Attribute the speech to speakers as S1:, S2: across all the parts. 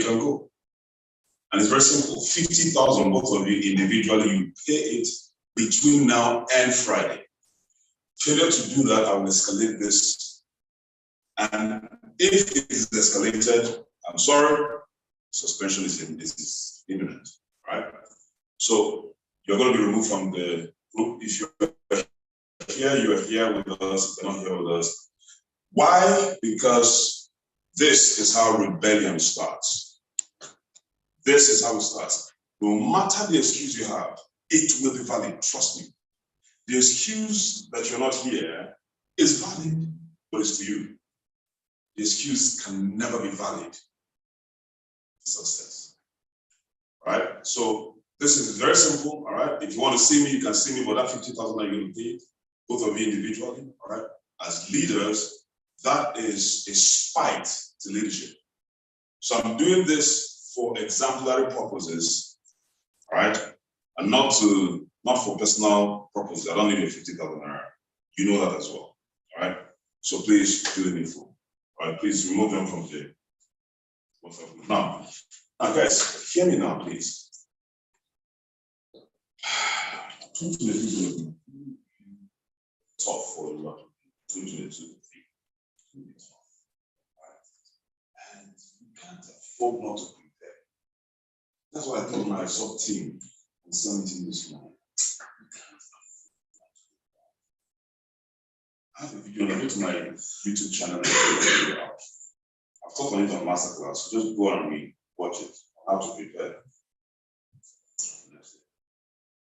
S1: can go. And it's very simple. 50,000, both of you individually, you pay it between now and Friday. Failure to do that, I will escalate this. And if it is escalated, I'm sorry, suspension is imminent, right? So you're going to be removed from the group. If you're here, you are here with us, if you're not here with us. Why? Because this is how rebellion starts. This is how it starts. No matter the excuse you have, it will be valid, trust me. The excuse that you're not here is valid, but it's to you. The excuse can never be valid for success. All right? So this is very simple, all right? If you want to see me, you can see me, but that 50,000 are going to pay, both of you individually, all right? As leaders, that is a spite to leadership. So I'm doing this for exemplary purposes, all right? And not for personal purposes. I don't need your 50,000 naira. You know that as well, all right? So please do the needful, all right? Please remove them from the WhatsApp. Now, guys, hear me now, please. 2022 tough for a lot. 2022 and you can't afford not to prepare. That's why I told my sub team and sent it this morning. I have a video. Go to my YouTube channel. I've taught on it on masterclass. So just go and watch it on how to prepare.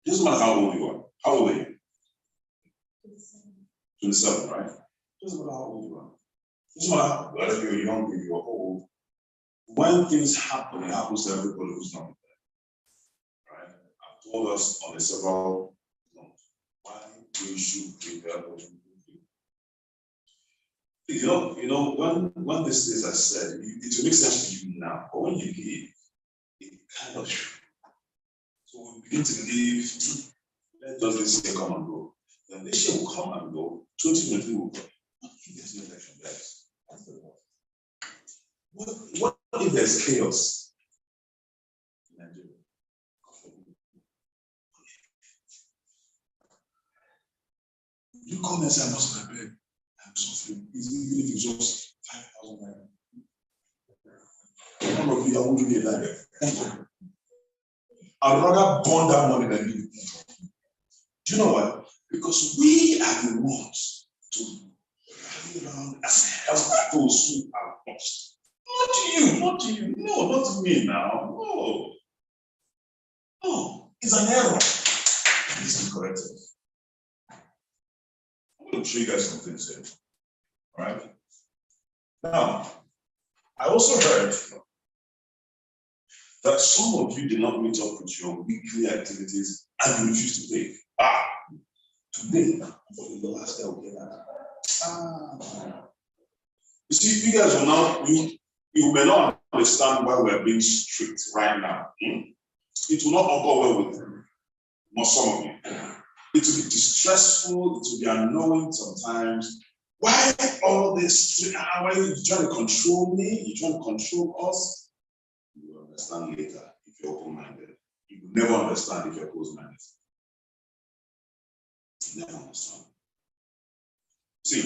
S1: It doesn't matter how old you are. How old are you? 27, right? It doesn't matter how old you are. It doesn't matter whether you're young or you're old. When things happen, it happens to everybody who's not there. Right? I've told us on several notes why we should prepare what we do. You know, when this is, I said, it will make sense to you now, but when you leave, it kind of should. So we begin to leave, let just this year come and go. Then this year will come and go, 2023 will go. What if there's no election, guys? That's the point. What if there's chaos in Nigeria? You come and say, I'm not prepared, I'm suffering. Even if it's just 5,000 naira. One of you, I won't give you a life. I'd rather burn that money than give it. Do you know why? Because we are the ones to rally around and help those who are lost. Not to you. No, not to me now. No, it's an error. It needs to be corrected. I'm going to show you guys some things here. All right? Now, I also heard that some of you did not meet up with your weekly activities and you refused to pay. Today, for the last day, we'll get that. You see, you guys will now, you may not understand why we're being strict right now. It will not go well with them. Not some of you. It will be distressful, it will be annoying sometimes. Why all this? Why are you trying to control me? You're trying to control us? You will understand later if you're open-minded. You will never understand if you're closed-minded. You never understand. See,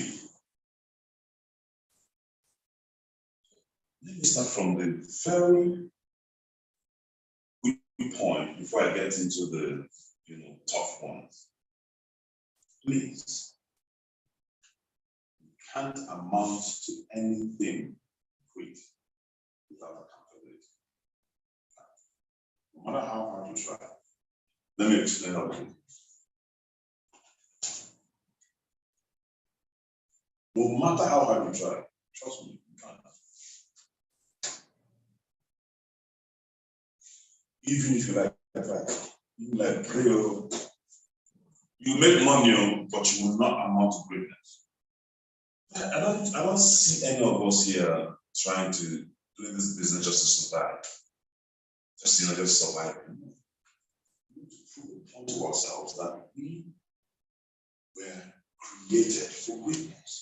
S1: let me start from the very good point before I get into the tough ones. Please, you can't amount to anything great without accountability. No matter how hard you try. Let me explain that to you. No matter how hard you try, trust me, you can't. Even if you like pray, you make money, but you will not amount to greatness. I don't see any of us here trying to do this business just to survive. Just survive. We need to prove to ourselves that we were created for greatness.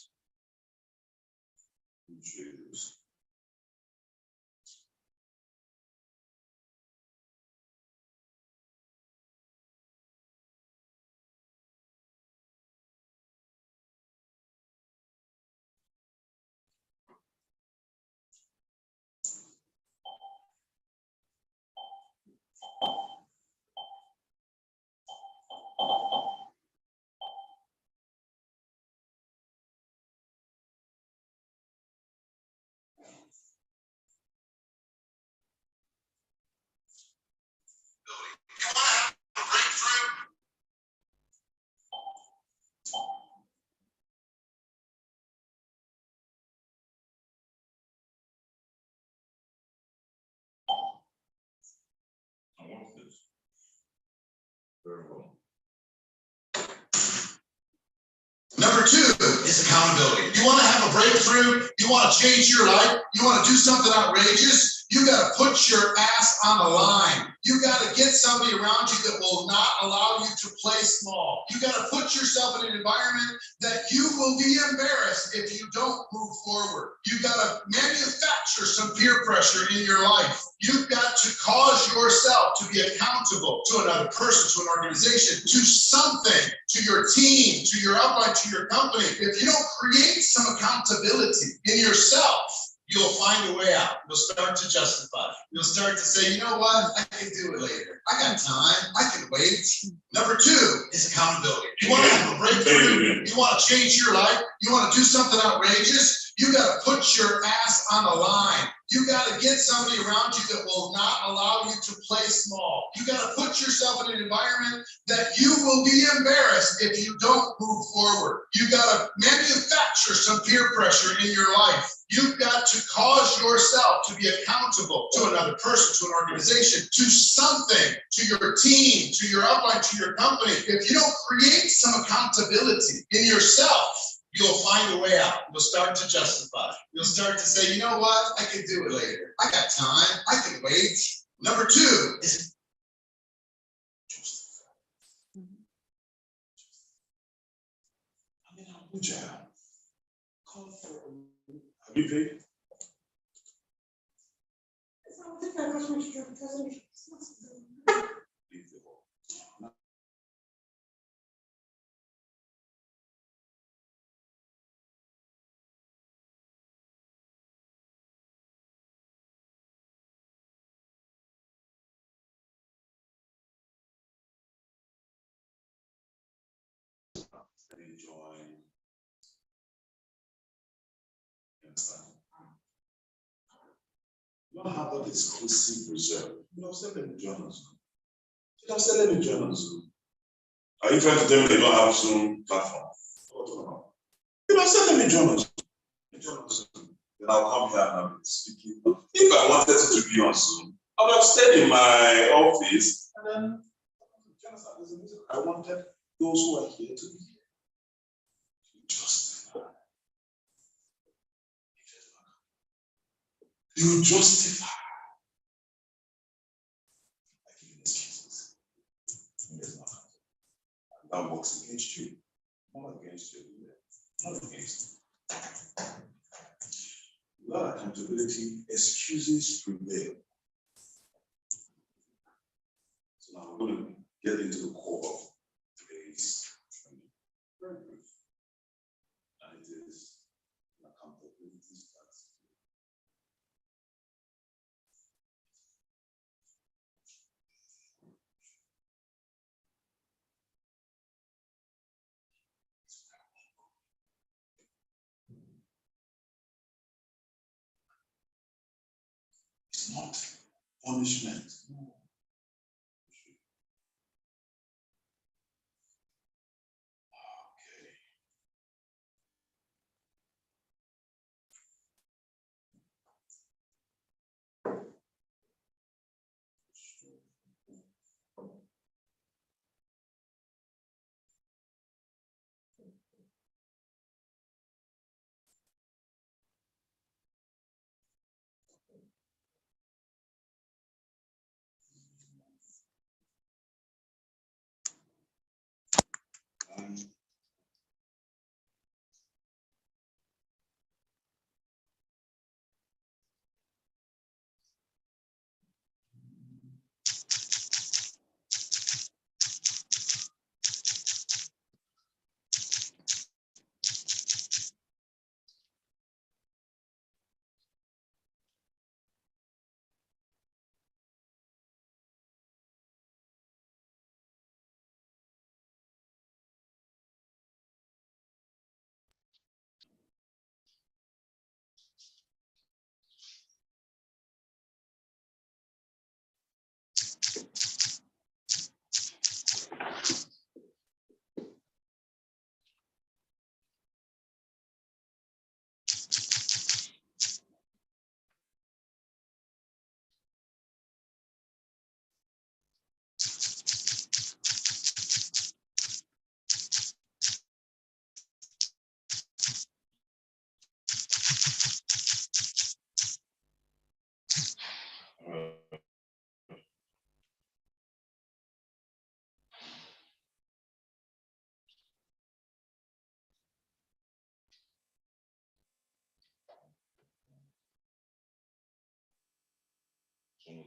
S1: Very well.
S2: Number 2 is accountability. You want to have a breakthrough? You want to change your life? You want to do something outrageous? You got to put your ass on the line. You got to get somebody around you that will not allow you to play small. You got to put yourself in an environment that you will be embarrassed if you don't move forward. You got to manufacture some peer pressure in your life. You've got to cause yourself to be accountable to another person, to an organization, to something, to your team, to your upline, to your company. If you don't create some accountability in yourself, you'll find a way out. You'll start to justify. You'll start to say, you know what? I can do it later. I got time. I can wait. Number 2 is accountability. You want to have a breakthrough? You want to change your life? You want to do something outrageous? You got to put your ass on the line. You got to get somebody around you that will not allow you to play small. You got to put yourself in an environment that you will be embarrassed if you don't move forward. You got to manufacture some peer pressure in your life. You've got to cause yourself to be accountable to another person, to an organization, to something, to your team, to your upline, to your company. If you don't create some accountability in yourself, you'll find a way out. You'll start to justify. You'll start to say, you know what? I can do it later. I got time. I can wait. Number 2 is
S1: I'm in Abuja. Call for. Have you paid? Leave the hall. Enjoy. You understand? You don't have that exclusive reserve. You know, send them join us. You know, send them join us. Are you trying to tell me they don't have Zoom platform? You know, send them join us. Join us. Then I'll come here and I'll be speaking. If I wanted to be on Zoom, I would have stayed in my office and then I wanted those who are here to be here. You justify. By giving excuses. That works against you. Not against you. Not against you. Without accountability, excuses prevail. So now we're going to get into the core of today's training. Very brief. And it is an accountability strategy. It's not punishment. No. Okay.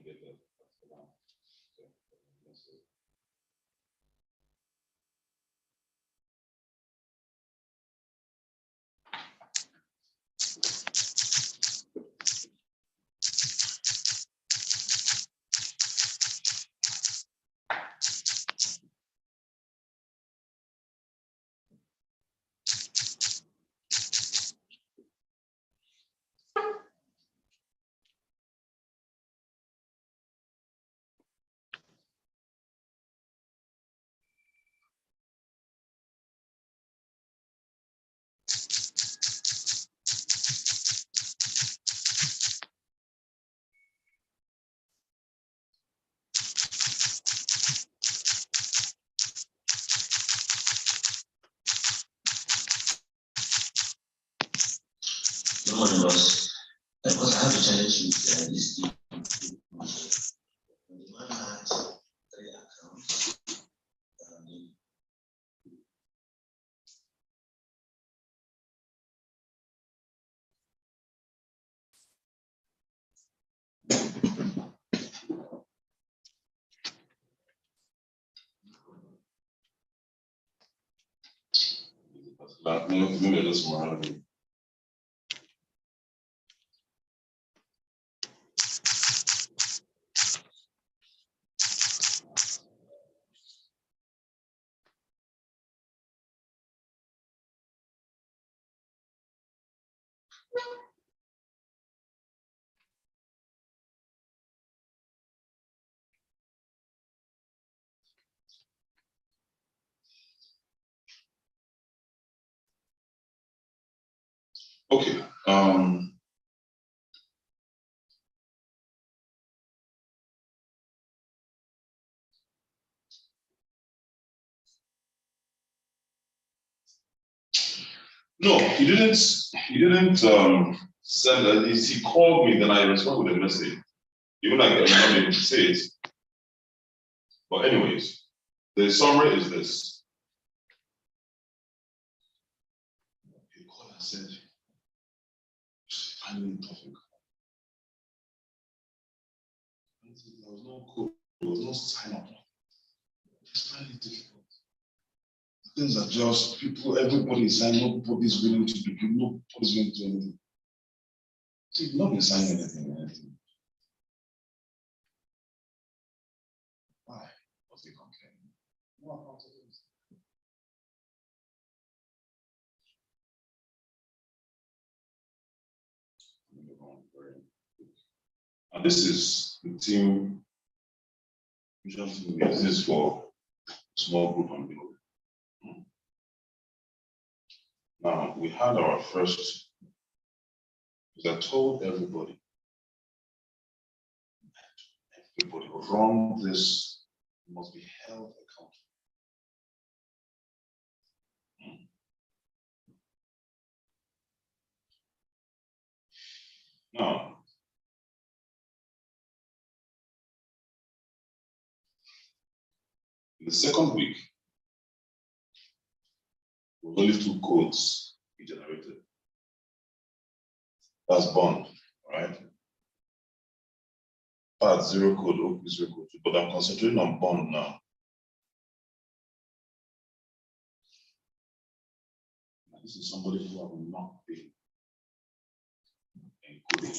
S3: Good morning, boss. Because I have a challenge with this thing. The man has 3 accounts.
S1: Okay. No, he didn't send that. He called me, then I responded with a message. Even I was not able to say it. But anyways, the summary is this. He called and said, finally topic. There was no code, there was no sign up. It's finally difficult. Things are just people, everybody is signing, nobody's willing to do, nobody's willing to do anything. So you've not been signing anything. Why? What's the complaint? And this is the team. This is for small group and below. Now we had our first. I told everybody who run this must be held accountable. Now, in the second week, there was only 2 codes we generated. That's bond, right? Part 0 code, OP 0 code, but I'm concentrating on bond now. This is somebody who have not been encoding.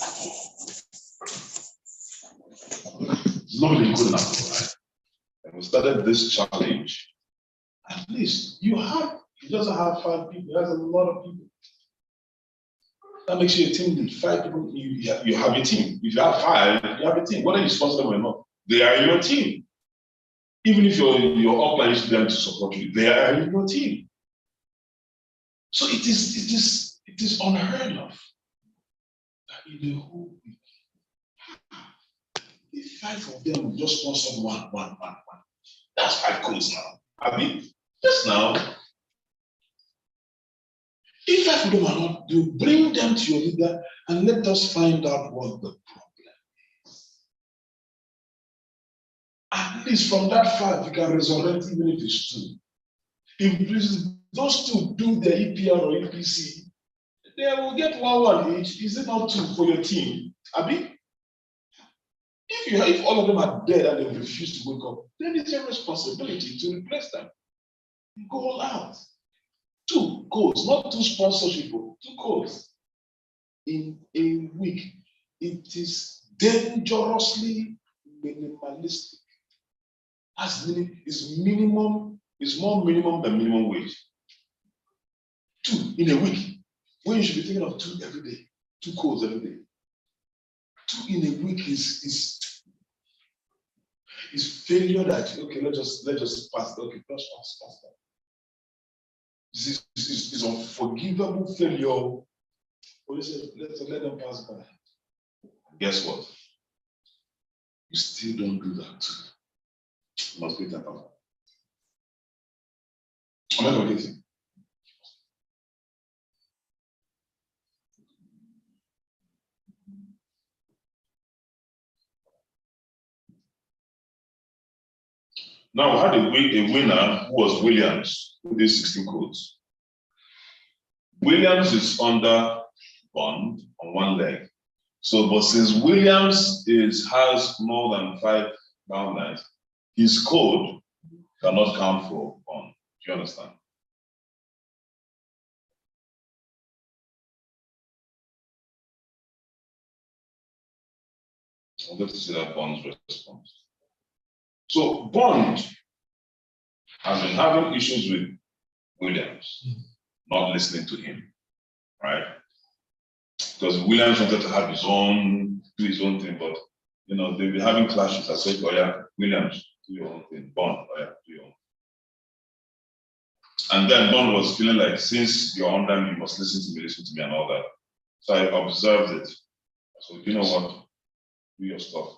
S1: It's not been encoding at all, right? And we started this challenge. At least he doesn't have 5 people, he has a lot of people. That makes you a team lead. 5 people, you have a team. If you have 5, you have a team. Whether you sponsor them or not, they are your team. Even if your upline is them to support you, they are in your team. So it is unheard of that in the whole week, if 5 of them just sponsor one, that's 5 codes now. I mean, just now, if 5 of them are not, you bring them to your leader and let us find out what the problem is. At least from that 5, you can resurrect even if it's 2. If those 2 do the EPR or EPC, they will get 1 each. Is it not 2 for your team? Abi? If if all of them are dead and they refuse to wake up, then it's your responsibility to replace them. You go all out. 2 codes, not 2 sponsorship, 2 codes in a week. It is dangerously minimalistic. Is more minimum than minimum wage. 2 in a week, when you should be thinking of 2 every day, 2 codes every day. 2 in a week is failure that, okay, let's just pass, okay, pass that. This is unforgivable failure. Let them pass by. Guess what? You still don't do that too. You must be that power. I'm not going to get it. Now, we had a winner who was Williams with these 16 codes. Williams is under bond on one leg. So, but since Williams has more than 5 downlines, his code cannot count for bond. Do you understand? I'll get to see that Bond's response. So Bond has been having issues with Williams, not listening to him, right? Because Williams wanted to have do his own thing, but they've been having clashes. I said, oh yeah, Williams, do your own thing. Bond, oh yeah, do your own. And then Bond was feeling like, since you're under me, you must listen to me and all that. So I observed it. So you know what? Do your stuff.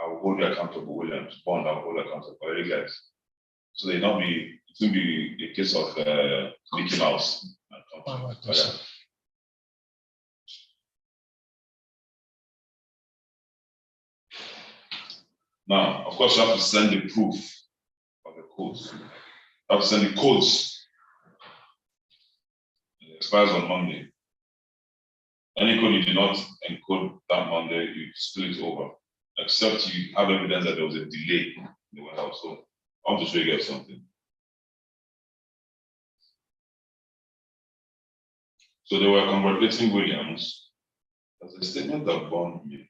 S1: I will hold you accountable, Williams. Bond, I will hold you accountable. All you guys. So it won't be a case of Mickey Mouse. Now, of course, you have to send the proof of the codes. You have to send the codes. It expires on Monday. Any code you did not encode that Monday, you spill it over. Except you have evidence that there was a delay in the warehouse. So I want to show you guys something. So they were congratulating Williams. That's a statement that Bond made.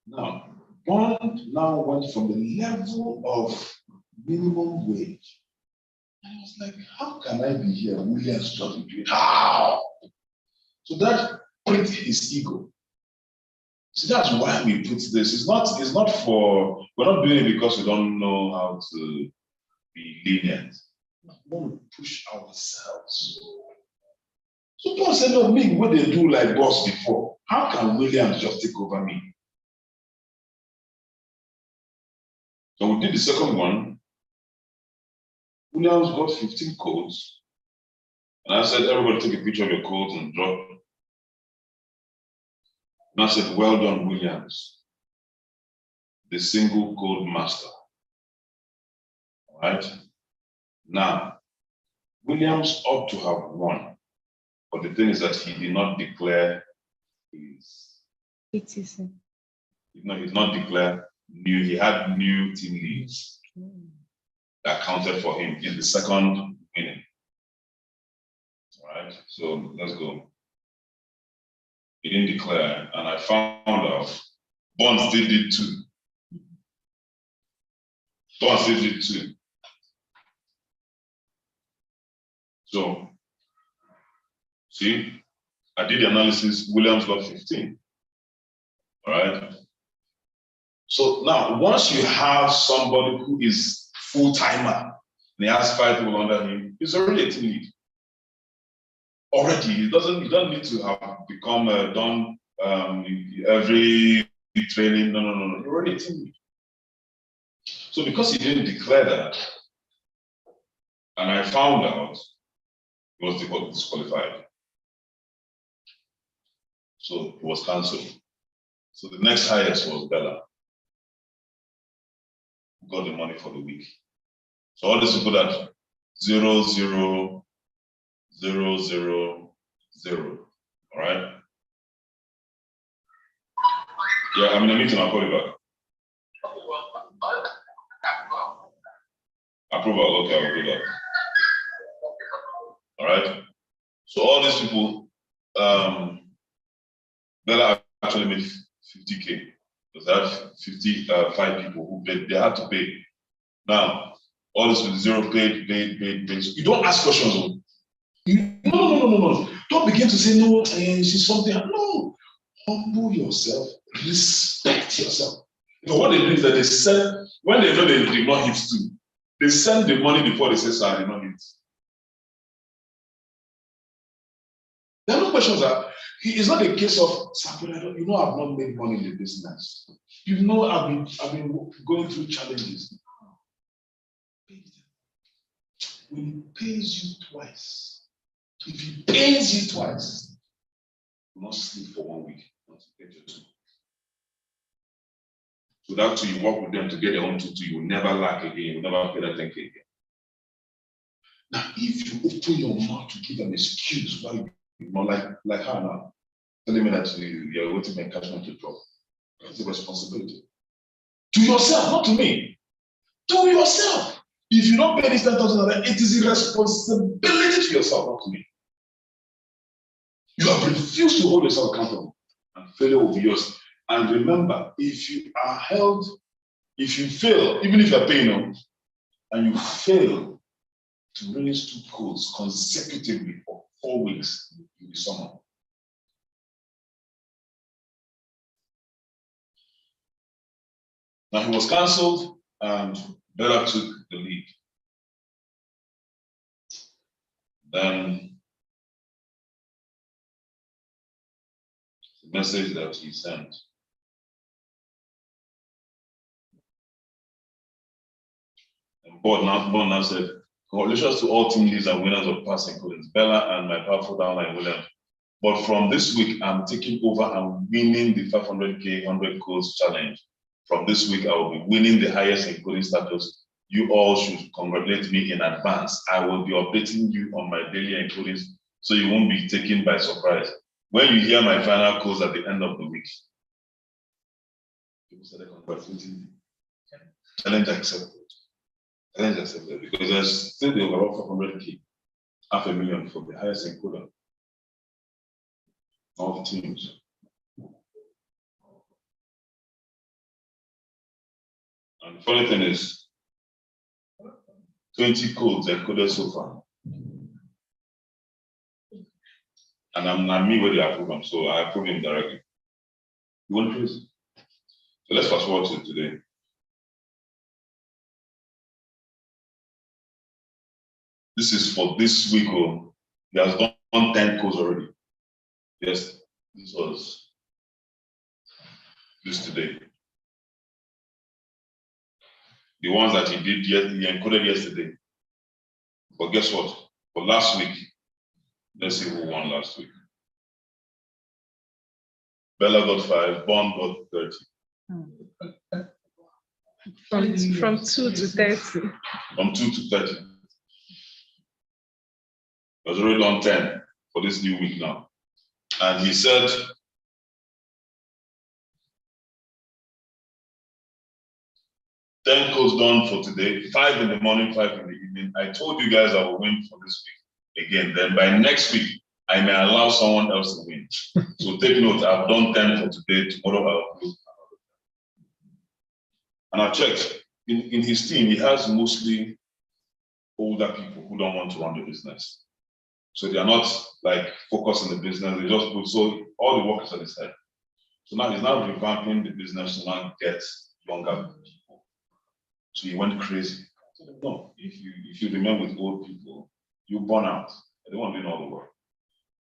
S1: Now, Bond now went from the level of minimum wage. And I was like, how can I be here? Williams just doing how? So that pricked his ego. See, that's why we put this. It's not for, we're not doing it because we don't know how to be lenient. We want to push ourselves. So Paul said, no, me, what they do like boss before. How can Williams just take over me? So we did the second one. Williams got 15 codes. And I said, everybody take a picture of your codes and drop. And I said, well done, Williams, the single code master. All right. Now, Williams ought to have won. But the thing is that he did not declare his.
S4: ETC.
S1: No, he did not declare new. He had new team leads that counted for him in the second inning. All right, so let's go. He didn't declare, and I found out Bond still did too. Bond still did too. So, see, I did the analysis. Williams got 15. All right. So now, once you have somebody who is full-timer, and he has 5 people under him, he's already a team lead. Already, he doesn't need to have become done every training. No. You're already a team lead. So because he didn't declare that, and I found out he was disqualified. So it was cancelled. So the next highest was Bella. got the money for the week. So all these people that 0, 0, 0, 0, 0. All right. Yeah, I'm in a meeting. I'll call you back. Approval. Okay, I'll do that. All right. So all these people, Bella actually made 50K because I had 55 people who paid. They had to pay. Now, all this with 0 paid. So you don't ask questions. No. Don't begin to say no. She's something. No. Humble yourself. Respect yourself. You know what they do is that they send when they know they did not hit too. They send the money before they say, "Sir, I did not hit." There are no questions. It's not a case of, "Sir, you know I've not made money in the business. You know I've been going through challenges." When it pays you twice, if it pays you twice, you must sleep for 1 week. Get your 2. So that too, you work with them to get your own 2, you will never lack again, you will never pay that 10K again. Now, if you open your mouth to give an excuse why you not like her now, telling me that you're waiting for encashment to drop, it's a responsibility. To yourself, not to me. To yourself. If you don't pay this 10,000, it is a responsibility to yourself, not to me. You have refused to hold yourself accountable, and failure will be yours. And remember, if you fail, even if you're paying them, and you fail to raise 2 codes consecutively for 4 weeks, you'll be summoned. Now he was cancelled, and Bella took the lead. Then the message that he sent. And board now said, "Congratulations to all team leads and winners of past encodings, Bella and my powerful downline William. But from this week, I'm taking over and winning the 500K 100 codes challenge. From this week, I will be winning the highest encoding status. You all should congratulate me in advance. I will be updating you on my daily encodings so you won't be taken by surprise. When you hear my final codes at the end of the week." People started congratulating me. Challenge accepted. Challenge accepted because there's still the overall 500K, 500,000 for the highest encoder. All the teams. And the funny thing is, 20 codes encoded so far. And I'm me where they approve them, so I approve him directly. You want to please? So let's fast forward to today. This is for this week. Oh, he has done 10 codes already. Yes, this was this today. The ones that he did he encoded yesterday. But guess what? For last week, let's see who won last week. Bella got 5, Bond got 30.
S4: From 2 to 30.
S1: From 2 to 30. He was already on 10 for this new week now. And he said, "10 codes done for today, 5 in the morning, 5 in the evening. I told you guys I will win for this week again. Then by next week, I may allow someone else to win. So take note, I've done 10 for today, tomorrow I'll do another 10. And I checked, in his team, he has mostly older people who don't want to run the business. So they are not like focused on the business, they just put, so all the work is on his head. So now he's now revamping the business to now get younger people. So he went crazy. I told him, no, if you remain with old people, you burn out. They want to do all the work.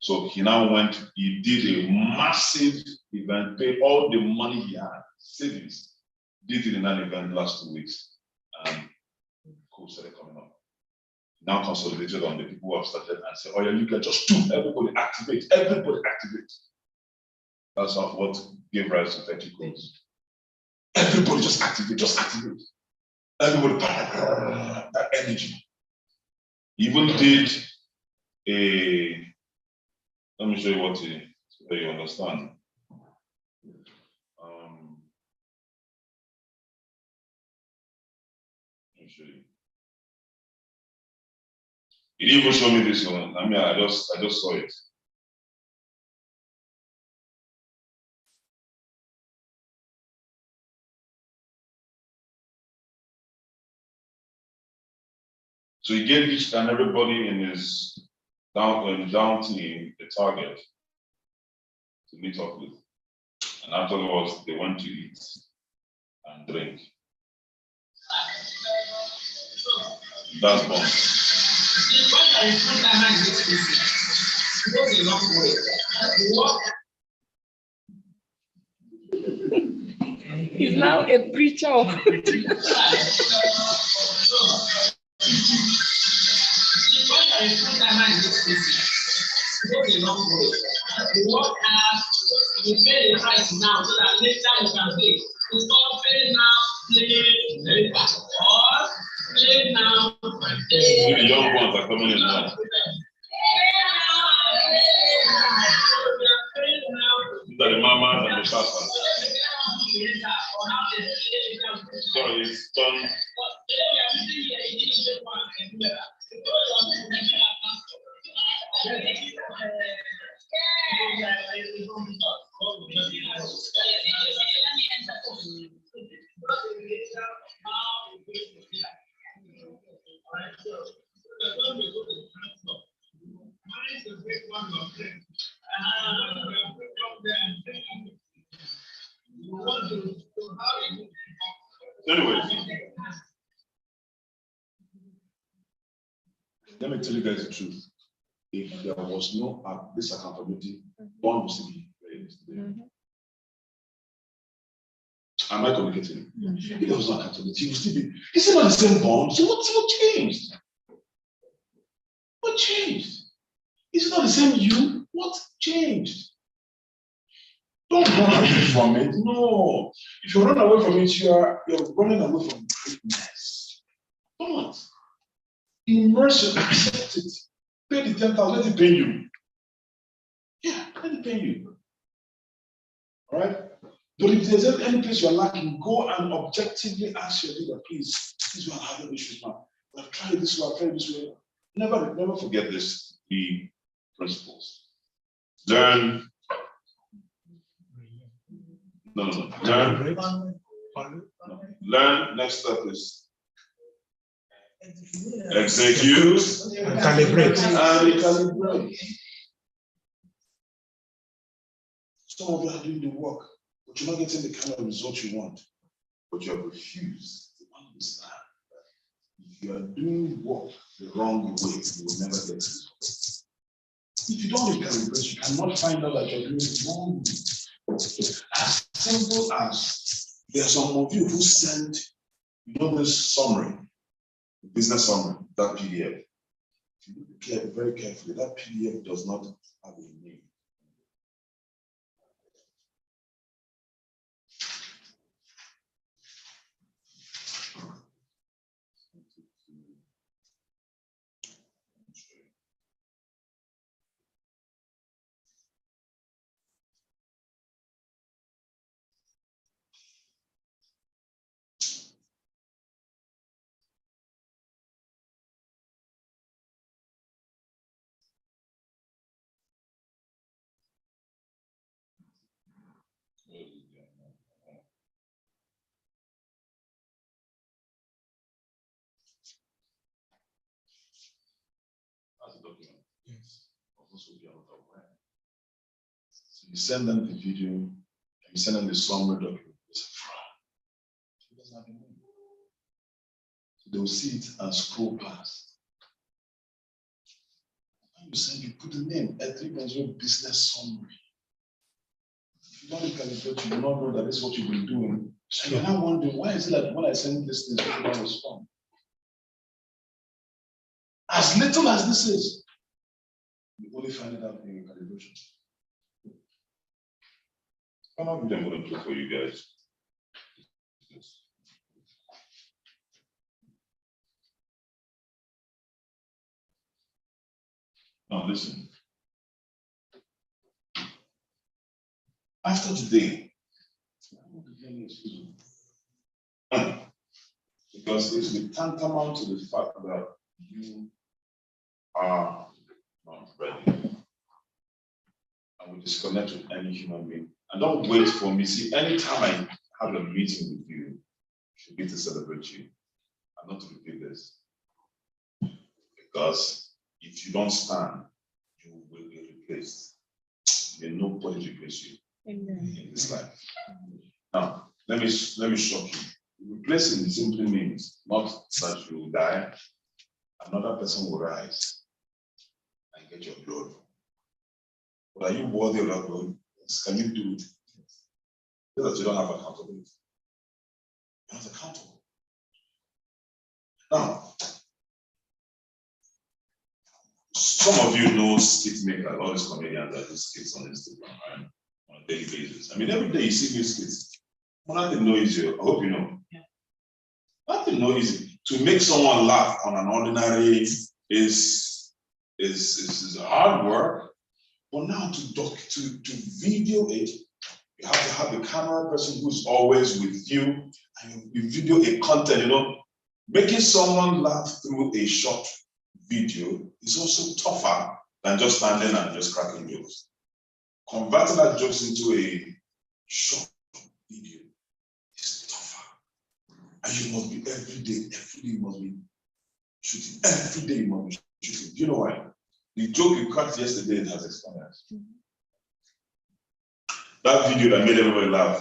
S1: So he now he did a massive event, paid all the money he had, savings, did it in an event last 2 weeks, and codes started coming up. Now consolidated on the people who have started and said, "Oh yeah, you can just do, everybody activate. That's what gave rise to 30 codes. Everybody just activate. Everybody, that energy. He even did a, let me show you what he, so you understand. Let me show you. He didn't even show me this one. I mean, I just saw it. So he gave each and everybody in his down team a target to meet up with. And afterwards, they went to eat and drink. That's bomb.
S4: He's now a preacher of
S3: Work hard, you pay the price now so that later you can pay. You stop paying now, play later. Or play now, pay.
S1: The young ones are coming in now. These are the mamas and the papas. Sorry, it's done. Anyway, let me tell you guys the truth. If there was no this accountability, one would still be raised. Am I communicating? If there was no accountability, it would still be. It's not the same bond. So what changed? What changed? It's not the same you. What changed? Don't run away from it. No. If you run away from it, you're running away from greatness. Don't. Immerse it, accept it. Pay the 10,000, let it pay you. Yeah, let it pay you. All right? But if there's any place you're lacking, go and objectively ask your leader, please, this is what I'm having issues now. I've tried this way, I've tried this way. Never forget this, the principles. Learn. No. Learn. Learn. Next step is execute.
S5: Calibrate.
S1: And recalibrate. Some of you are doing the work, but you're not getting the kind of result you want. But you have refused to understand that if you are doing work the wrong way, you will never get results. If you don't recalibrate, you cannot find out that you're doing it wrong. As simple as there are some of you who send, this summary, the business summary, that PDF. If you look very carefully, that PDF does not have a name. As a document.
S5: Yes.
S1: Also be out of where. So you send them the video, and you send them the summary document. It's a fraud. It doesn't have a name. So they will see it and scroll past. When you send, you put the name, A3.0 business summary. If you don't recalibrate, you will not know that this is what you've been doing. So you're now wondering, why is it that when I send this thing, people don't respond? As little as this is, you only find it out in your calibration. I'm not going to do for you guys. Now listen. After today, because it's the tantamount to the fact that you are not ready. I will disconnect with any human being. And don't wait for me. See, anytime I have a meeting with you, it should be to celebrate you. I'm not to repeat this. Because if you don't stand, you will be replaced. May nobody replace you in this life. Now, let me shock you. Replacing simply means not that you will die, another person will rise and get your glory. But are you worthy of that glory? Yes. Can you do it? So that you don't have accountability. You're not accountable. Now, some of you know skit makers, all these comedians that do skits on Instagram, right? On a daily basis. I mean, every day you see new skits. Well, nothing no easy. I hope you know. Yeah. Nothing no easy. To make someone laugh on an ordinary is hard work. But now to video it, you have to have a camera person who's always with you, and you video a content, making someone laugh through a short video is also tougher than just standing and just cracking jokes. Converting that jokes into a short video is tougher. And you must be every day you must be shooting. Every day you must be shooting. Do you know why? The joke you cracked yesterday has expired. That video that made everybody laugh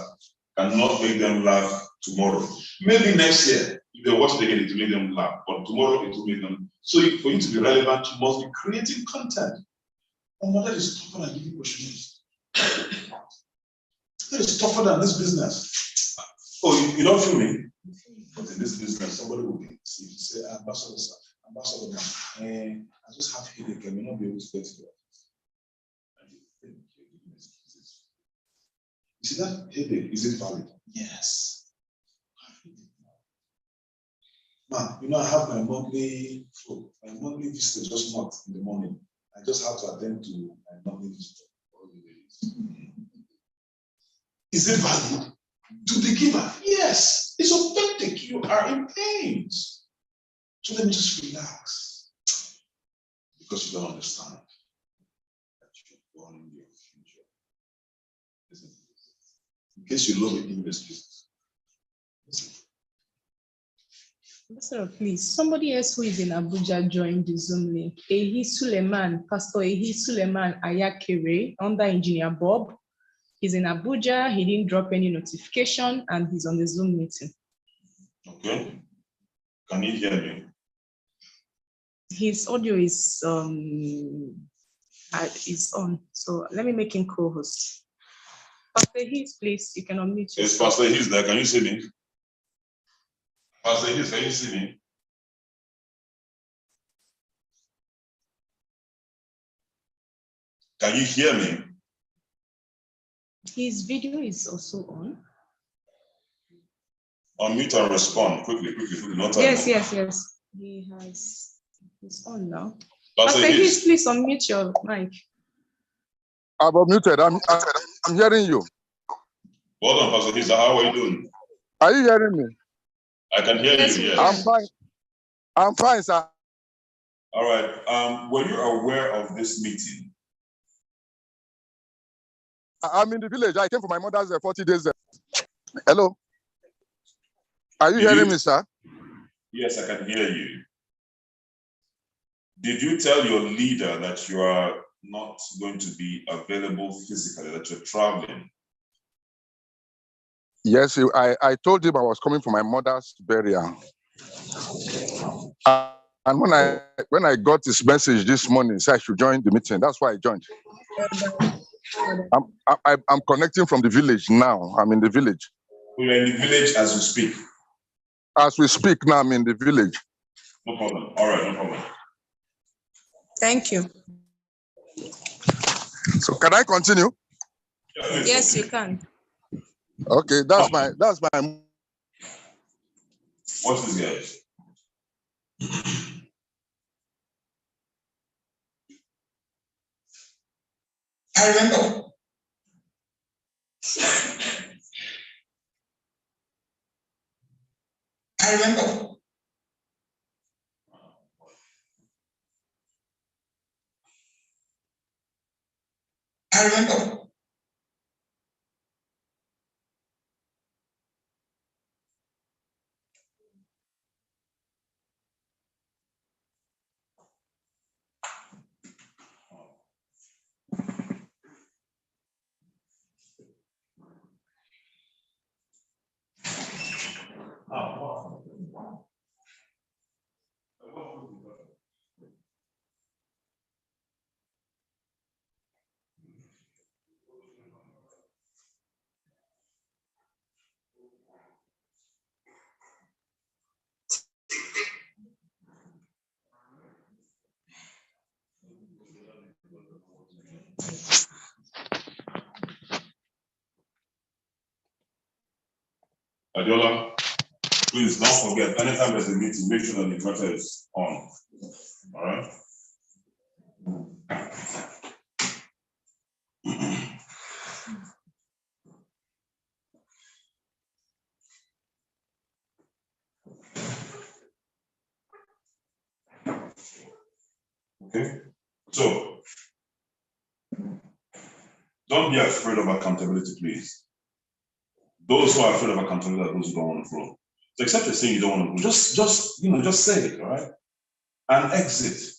S1: cannot make them laugh tomorrow. Maybe next year, if they watch it again, it will make them laugh. But tomorrow, it will make them. So for you to be relevant, you must be creating content. And that is tougher than giving questions. That is tougher than this business. Oh, you don't feel me? But in this business, somebody will be. Say, Ambassador, I just have headache. I may not be able to get to the office. You see that headache, is it valid? Yes. Man, I have my monthly flow. My monthly visitor just not in the morning. I just have to attend to my monthly visitor all the days. Is it valid? To the giver? Yes. It's authentic. You are in pain. So let me just relax. Because you don't understand that you're born in your future. Listen. In case you love it in this business.
S4: Ambassador, please, somebody else who is in Abuja joined the Zoom link. Ehi Suleiman, Pastor Ehi Suleiman Ayakere, under Engineer Bob. He's in Abuja, he didn't drop any notification, and he's on the Zoom meeting.
S1: Okay. Can you hear me?
S4: His audio is on, so let me make him co-host. Pastor Heath, please, you can unmute yourself.
S1: Yes, Pastor Heath there, can you see me? Pastor Heath, can you see me? Can you hear me?
S4: His video is also on.
S1: Unmute and respond quickly.
S4: Yes. He's on now. Pastor Heath, please unmute your mic.
S5: I'm unmuted. I'm hearing you.
S1: Well done, Pastor Heath. How are you doing?
S5: Are you hearing me?
S1: I can hear you, yes.
S5: I'm fine. I'm fine, sir.
S1: All right. Were you aware of this meeting?
S5: I'm in the village. I came for my mother's 40 days. Hello? Are you hearing me, sir?
S1: Yes, I can hear you. Did you tell your leader that you are not going to be available physically, that you're traveling?
S5: Yes, I told him I was coming for my mother's burial. And when I got his message this morning, said I should join the meeting. That's why I joined. I'm connecting from the village now. I'm in the village.
S1: You're in the village as we speak.
S5: As we speak now, I'm in the village.
S1: No problem. All right, no problem.
S4: Thank you.
S5: So can I continue?
S4: Yes, you can.
S5: Okay, that's my.
S1: What's this, guys?
S2: I remember. I remember. I remember.
S1: Adiola, please don't forget, anytime there's a meeting, make sure that the inverter is on. All right? Okay? So, don't be afraid of accountability, please. Those who are afraid of accountability are those who don't want to grow. So except you're saying you don't want to grow, just say it, all right? And exit.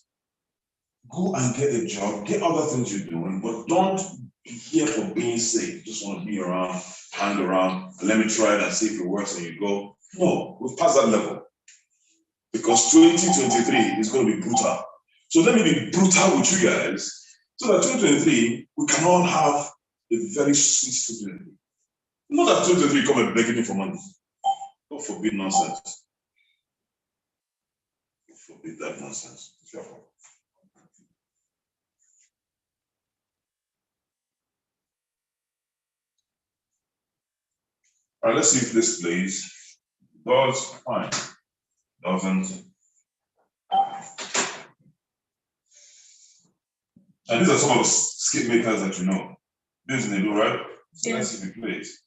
S1: Go and get a job, get other things you're doing, but don't be here for being sake. Just want to be around, hang around, and let me try it and see if it works and you go. No, we've passed that level. Because 2023 is going to be brutal. So let me be brutal with you guys, so that 2023, we can all have a very sweet stability. Not that 2023 come and begging you for money. God forbid nonsense. God forbid that nonsense. All right, let's see if this plays. Does, fine. Doesn't. And these are some of the skip makers that you know. This is Nido, right? So
S4: Yeah.
S1: let's see if it plays.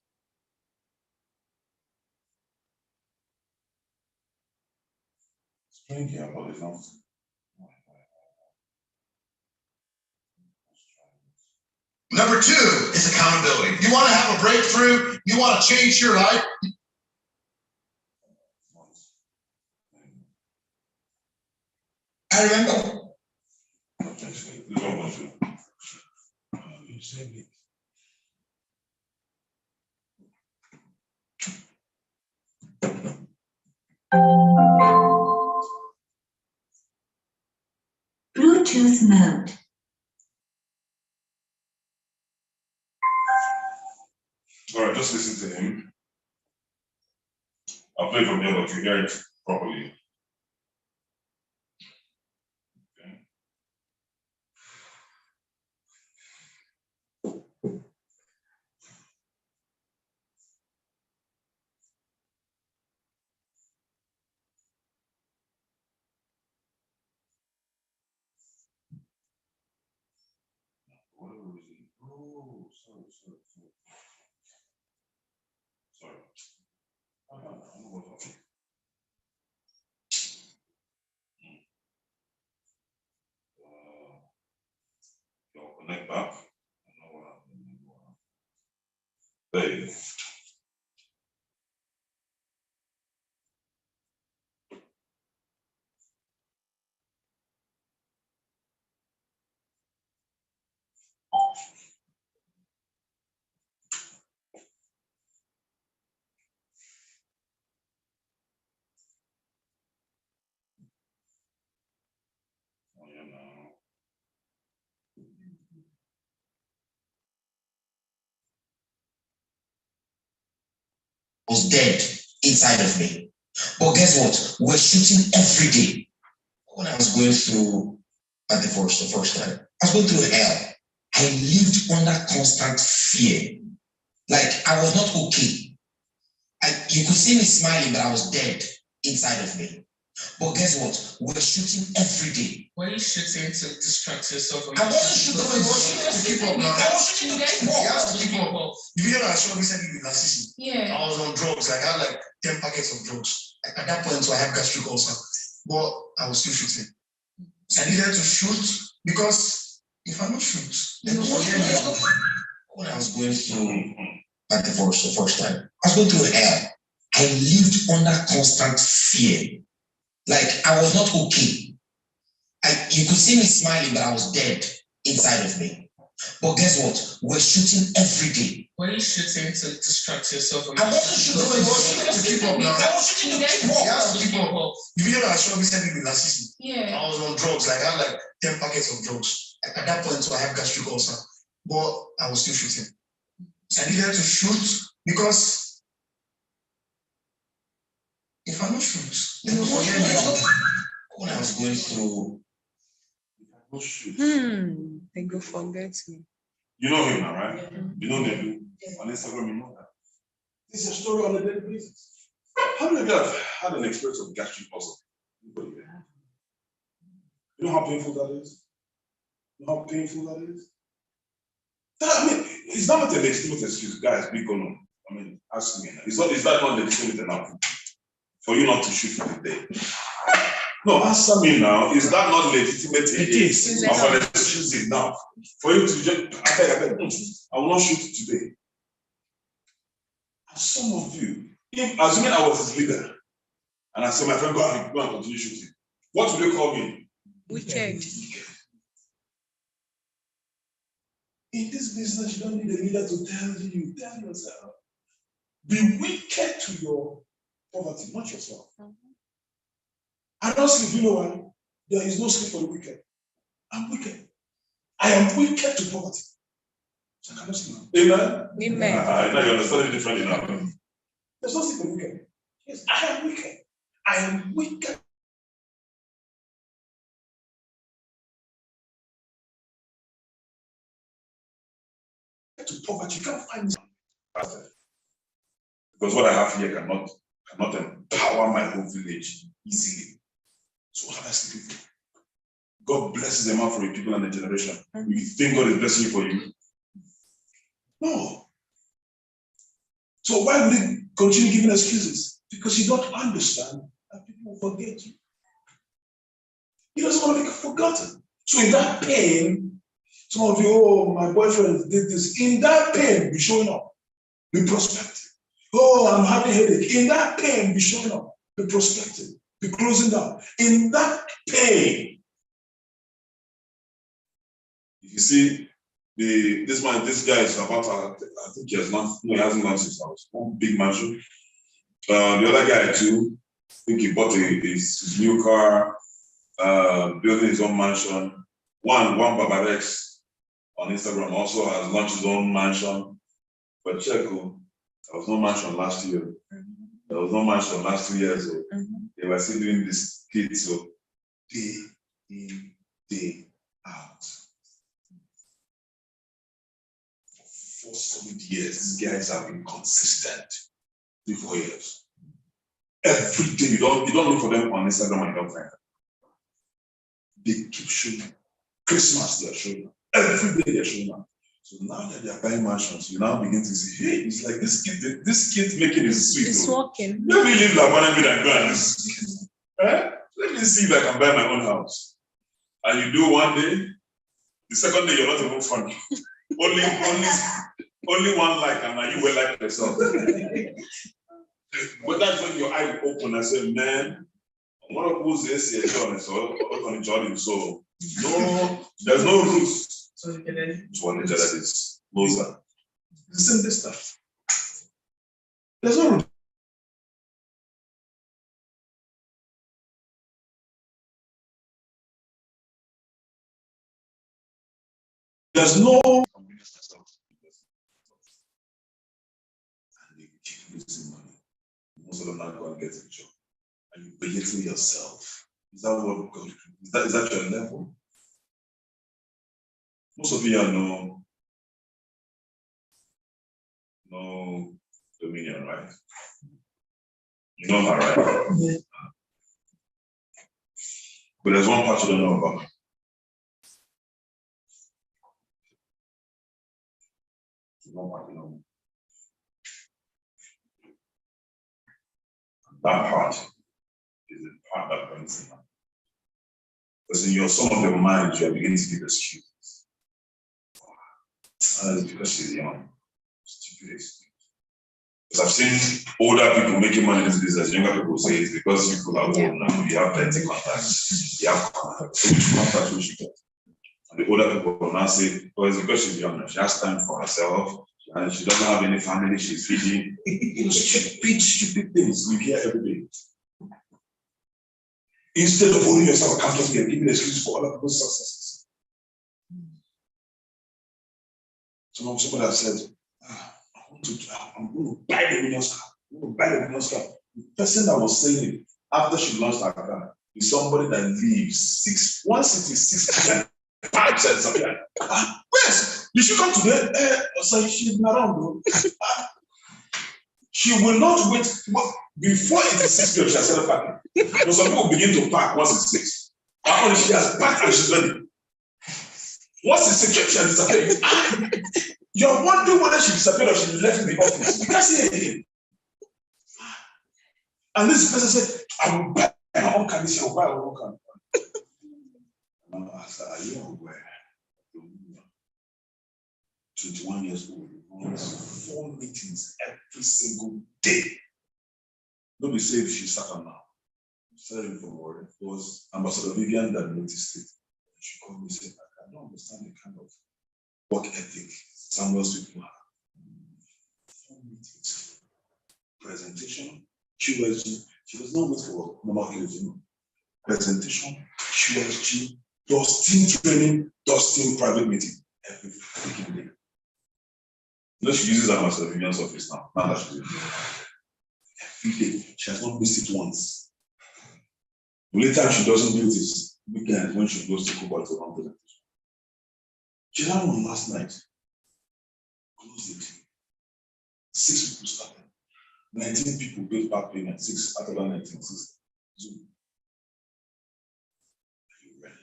S1: String here, but it's not.
S2: Number 2 is accountability. You want to have a breakthrough? You want to change your life? I remember.
S6: Bluetooth mode.
S1: All right, just listen to him. I'll play from here, but you hear it properly. Okay. Whatever is it? Oh, sorry. Sorry. I don't know what's happening. Y'all connect back. I don't know what happened. There you go. Oh, yeah, now.
S2: Was dead inside of me. But guess what? We're shooting every day. When I was going through at the first time, I was going through hell. I lived under constant fear. Like I was not okay. You could see me smiling, but I was dead inside of me. But guess what? We're shooting every day.
S3: Why are you shooting to distract yourself?
S2: I wasn't shooting to keep up now. I was shooting to keep up. You have to keep up. The video that I showed recently with narcissism.
S4: Yeah.
S2: I was on drugs. Like I had like 10 packets of drugs. At that point, so I had gastric ulcer. But I was still shooting. I needed to shoot because if I don't shoot, then what I was going through at the first time. I was going through hell. I lived under constant fear. Like I was not okay. You could see me smiling, but I was dead inside of me. But guess what? We're shooting every day.
S3: Why are you shooting to distract yourself?
S2: I wasn't shooting to keep up now. I was shooting to keep up. You have to keep up. The video that I showed recently with narcissism.
S4: Yeah.
S2: I was on drugs. Like I had like 10 packets of drugs. At that point, so I had gastric ulcer. But I was still shooting. I needed to shoot because if I don't shoot, then what I was going through.
S1: What shoot?
S4: They go forget me.
S1: You know him now, right? Yeah. You know Nebu. On Instagram, you know that. This is a story on a daily basis. How many of you have had an experience of gastric ulcer? Anybody there? You know how painful that is? You know how painful that is? I mean, it's not a legitimate excuse, guys. Be going. I mean, ask me. Is that not legitimate enough for you not to shoot for the day? No, answer me now. Is that not legitimate? It is. Of an excuse enough for you to just. I will not shoot today. And some of you, if assuming I was his leader, and I said, my friend, go and continue shooting, what would they call me?
S4: Wicked.
S1: In this business, you don't need a leader to tell you. Tell yourself. Be wicked to your poverty, not yourself. I don't sleep. You know why? There is no sleep for the wicked. I'm wicked. I am wicked to poverty. So I cannot sleep. Amen?
S4: Amen.
S1: Now you understand it differently now. There's no sleep for the wicked. Yes, I am wicked. I am wicked. To poverty, you can't find me. Because what I have here cannot empower my whole village easily. So what am I sleeping for? God blesses them out for your people and the generation. You think God is blessing you for you? No. So why would he continue giving excuses? Because you don't understand that people will forget you. He doesn't want to be forgotten. So in that pain, some of you, oh, my boyfriend did this. In that pain, be showing up. Be prospective. Oh, I'm having a headache. In that pain, be showing up. Be prospective. Be closing down. In that pain. You see, this guy is about, I think he has not, no, he hasn't launched his house. One big mansion. The other guy too, I think he bought his new car, building his own mansion. One Babarex on Instagram also has launched his own mansion. But check, there was no mansion last year. There was no mansion last 2 years. So they were still doing this kid, so day in, day out. For 4 solid years, these guys have been consistent. 3-4 years. Every day, you don't look for them on Instagram and you don't find them. They keep showing up. Christmas, they are showing up. Every day, they are showing up. So now that they are buying mansions, you now begin to see, hey, it's like this kid making it sweet.
S4: It's working.
S1: Let me leave La Bonamid and go and let me see if I can buy my own house. And you do one day, the second day you're not even funny. only one like, and now you will like yourself. But that's when your eye will open and say, man, one of who's this here, John, so no, there's no roots. So one nature that is closer. The same stuff. There's no root. There's no. And you keep losing money. Most of them not going to get a job. And you belittle yourself. Is that what God? Is that your level? Most of you are no dominion, right? You know that, right? But there's one part you don't know about. One part you don't know. That part is the part that brings it up. Because in your some of your mind, you are beginning to give excuses. And it's because she's young. Stupid excuses. Because I've seen older people making money in this business, younger people say it's because people are old now, you have plenty contacts, you have contacts, so which contacts will she get? And the older people will now say, well, it's because she's young, she has time for herself, and she doesn't have any family, she's feeding. Stupid things we hear every day. Instead of holding yourself accountable and giving excuses for other people's successes. Somebody has said, I'm going to buy the Williams car. I'm going to buy the Williams car. The person that was saying it after she launched her car is somebody that leaves 166 p.m. 5 something. Where's? Did she come today? So she's not around, bro. She will not wait. Before it is 6 p.m., she has started packing. So some people begin to pack once it's 6. After she has packed and she's ready. Once it's 6 p.m., she has disappeared. You're wondering whether she disappeared or she left the office. You can't see anything. And this person said, I will buy my own car this year, I will buy my own car. And I said, are you aware? 21 years old, runs 4 meetings every single day. Nobody say if she sat on now. Sorry for more. It was Ambassador Vivian that noticed it. She called me and said, I don't understand the kind of work ethic Samuel's people have. 4 meetings. Presentation, QSG. She does not wait for normal QSG. Presentation, QSG, does team training, does team private meeting every freaking day. You know, she uses Ambassador Vivian's office now. Now that she's using it. Every day. She has not missed it once. The only time she doesn't do it is weekend when she goes to Cuba to run presentation. She had one last night. Closed it. 6 people started. 19 people paid back payment. 6 out of that 19. 6. Zoom. Are you ready?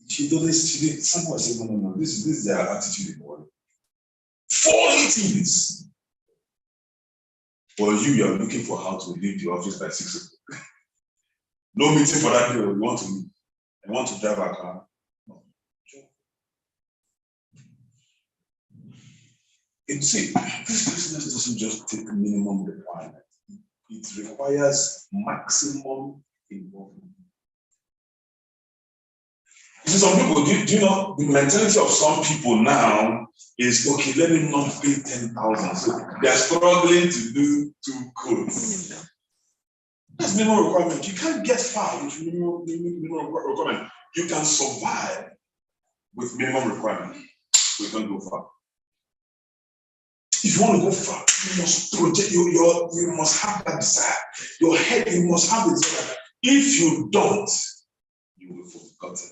S1: She doesn't. She did. Someone said, no. This is their attitude in the world. 4 meetings. For you are looking for how to leave the office by 6 o'clock. No meeting for that day. You want to leave. You want to drive a car. No. See, this business doesn't just take minimum requirement. It requires maximum involvement. You see, some people, do you know, the mentality of some people now is, okay, let me not pay 10,000. So they're struggling to do 2 codes. That's minimum requirement. You can't get far with minimum requirement. You can survive with minimum requirement. We can go far. If you want to go far, you must project you must have that desire. Your head, you must have the desire. If you don't, you will be forgotten.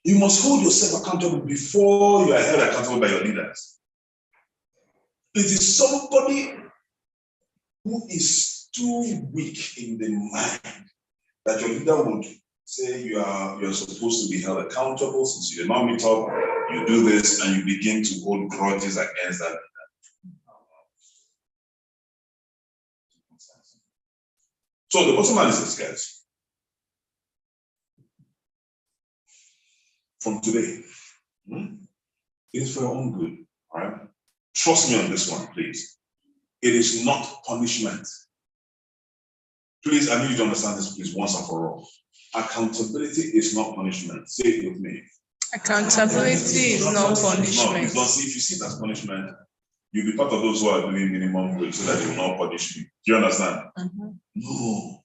S1: You must hold yourself accountable before you are held accountable by your leaders. It is somebody who is too weak in the mind that your leader would say you're supposed to be held accountable since you did not meet up, you do this, and you begin to hold grudges against that leader. So the bottom line is this, guys. From today, it's for your own good, all right? Trust me on this one, please. It is not punishment. Please, I need you to understand this, please, once and for all. Accountability is not punishment. Say it with me.
S4: Accountability is not punishment.
S1: It's not. See, if you see it as punishment, you'll be part of those who are doing minimum wage so that they will not punish you. Do you understand? No.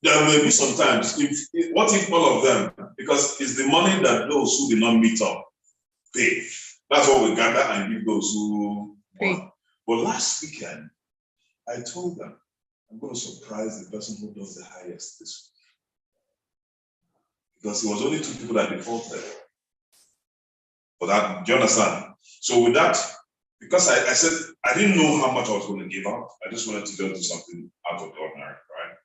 S1: There may be sometimes, what if all of them, because it's the money that those who did not meet up pay. That's what we gather and give those who won. But last weekend, I told them, I'm going to surprise the person who does the highest this week. Because it was only 2 people that defaulted. But that, do you understand? So with that, because I said, I didn't know how much I was going to give out. I just wanted to do something out of the ordinary, right?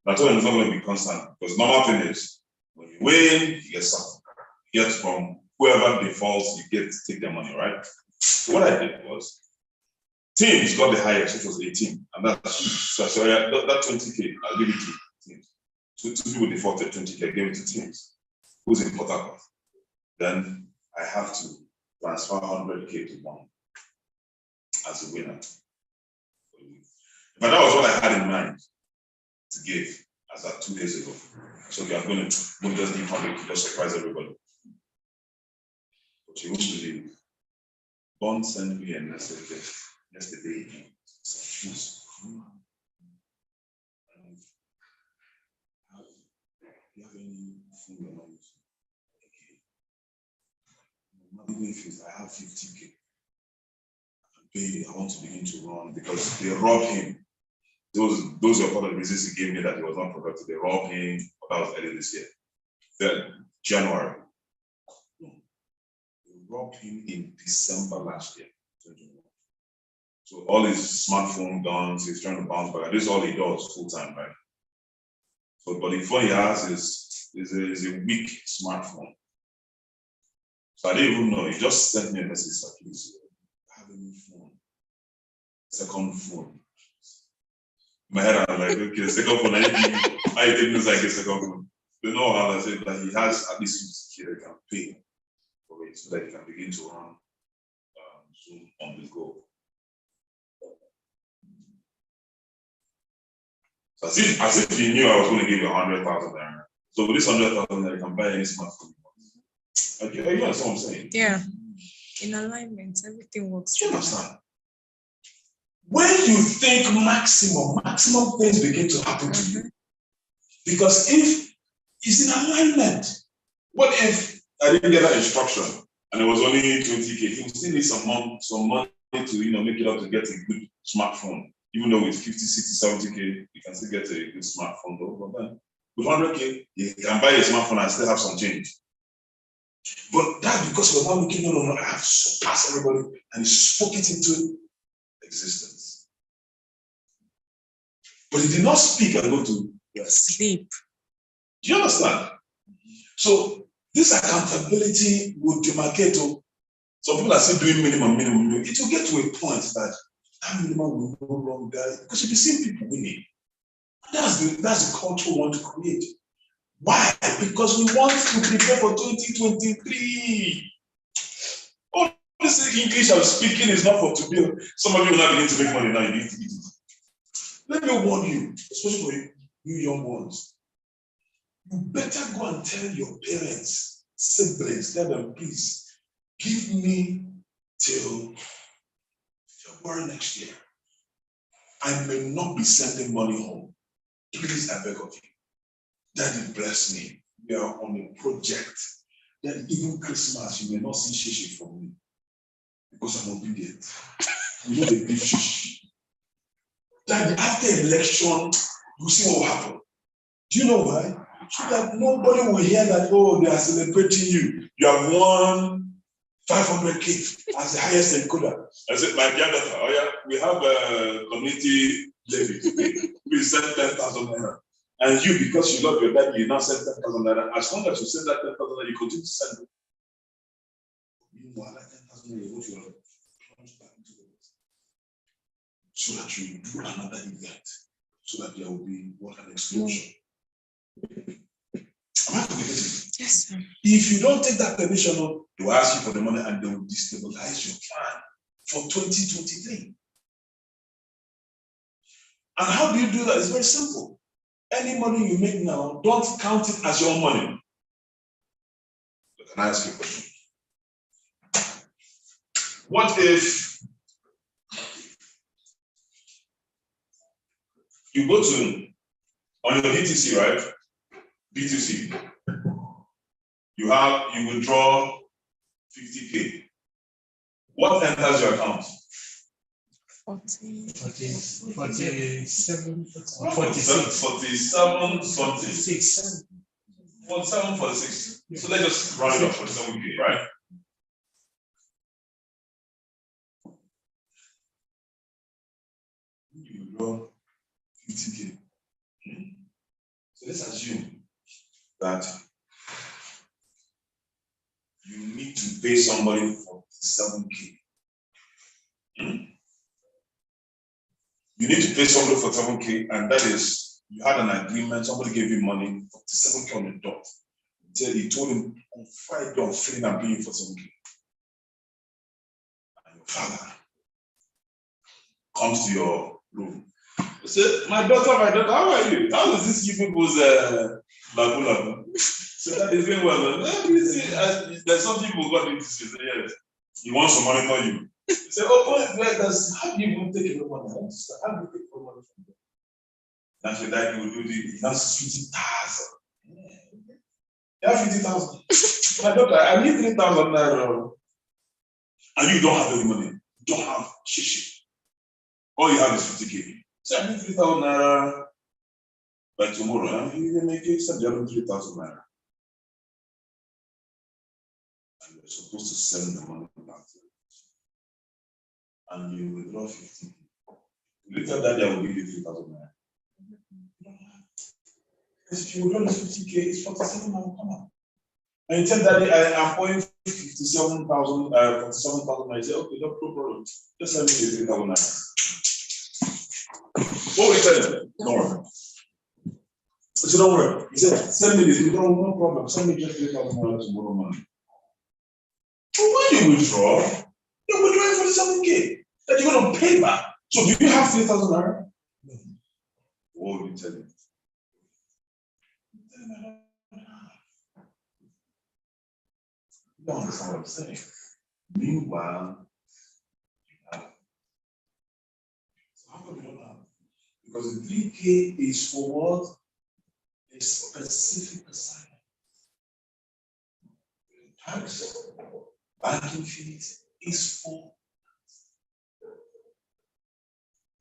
S1: That's why it's not going to be constant. Because normal thing is, when you win, you get something. You get from whoever defaults, you get to take their money, right? So what I did was, teams got the highest, which was 18, and that's so yeah, that 20K, I'll give it to teams. Two people defaulted 20K, I gave it to teams. Who's in Port Harcourt? Then I have to transfer 100K to one as a winner. But that was what I had in mind to give as that 2 days ago. So we are going to just give 100 to just surprise everybody. But you won't believe, Bond sent me a message yesterday evening. Do you have anything you're not using? Okay. Even if I have 50K, I can pay, I want to begin to run because they robbed him. Those are part of the reasons he gave me that he was not productive. They robbed him, that was early this year. Then January. They robbed him in December last year. So all his smartphone guns, he's trying to bounce back. This is all he does full time, right? So, but the phone he has is a weak smartphone. So I didn't even know. He just sent me a message like, please, I have a new phone, second phone. In my head, I'm like, okay, second phone. I think it's like a second phone. You know how I said that he has at least 50K that can pay for it so that he can begin to run Zoom on the go. So as if he knew I was going to give you 100,000 there. So with this 100,000 there, you can buy any smartphone you want. Okay, you understand what I'm saying?
S7: Yeah. In alignment, everything works.
S1: Do you understand? When you think maximum things begin to happen to you. Because if it's in alignment, what if I didn't get that instruction and it was only 20K? You still need some money to make it up to get a good smartphone. Even though with 50, 60, 70K, you can still get a good smartphone. But then with 100K, you can buy a smartphone and still have some change. But that's because we're not looking, no, I have surpassed everybody and he spoke it into existence. But he did not speak and go to
S7: sleep.
S1: Do you understand? So this accountability will demarcate. Some people are still doing minimum. It will get to a point that minimum will no longer, because you'll be seeing people winning. That's the culture we want to create. Why? Because we want to prepare for 2023. Oh, this English I'm speaking is not for today. Some of you will not begin to make money now. You need to eat it. Let me warn you, especially for you young ones. You better go and tell your parents, siblings, tell them, please, give me till February next year. I may not be sending money home. Please, I beg of you. Daddy, bless me. We are on a project. That even Christmas, you may not see shishi from me. Because I'm obedient. You know the big shishi. Daddy, after election, you see what will happen. Do you know why? So that nobody will hear that, oh, they are celebrating you. You have won 500K as the highest encoder. I said, my dear daughter, oh yeah, we have a community levy today. We send 10,000 naira. And you, because you love your daddy, you now send 10,000 naira. As long as you send that 10,000 naira, you continue to send it. Meanwhile, that 10,000 naira, what you are plunged back into the West. So that you do another event. So that there will be what an explosion. Am I communicating?
S7: Yes, sir.
S1: If you don't take that permission, they will ask you for the money and they will destabilize your plan for 2023. And how do you do that? It's very simple. Any money you make now, don't count it as your money. So can I ask you a question? What if you go to on your BTC, right? BTC. You withdraw 50K. What enters your account?
S7: 47,
S1: 47 something. 47, 46. So let's just round it up for 7K, right? You withdraw 50K. let's assume that you need to pay somebody 47K. You need to pay somebody for 7K, and that is, you had an agreement, somebody gave you money, 47K on the dot. He told him, on Friday, on Friday, I'm paying you 47K. And your father comes to your room. He said, my daughter, how are you? How is this you people's labu? So that is going well. There's something people got into this. Yes. He wants to monitor you. He said, how do you even take your money? How do you take your money from them? After that, you will do the that's 50,000. Yeah, 50,000. My daughter, I need 3,000 naira. And you don't have any money. You don't have shishi. All you have is 50K. So I need 3,000 naira by tomorrow. And you make it except the other 3,000 naira. And you're supposed to send the money back to them. And you withdraw 50. Later that day, I will give you 3,000 naira. If you withdraw the 50K, it's 47 now. Come on. And you tell daddy, I'm owing 47,000, 47,000. I say, okay, no problem. Just send me the 3,000 naira. What we tell him? Don't worry. I said, don't worry. He said, send me the 3,000, no problem. Send me just 3,000 naira tomorrow morning. But when you withdraw, you're withdrawing 47K that you're going to pay back. So do you have 3,000 naira? No. What will you tell him? You don't understand what I'm saying. Meanwhile, you have. So how come you don't have? Because the 3K is for what? A specific assignment. Tax, banking fees is for.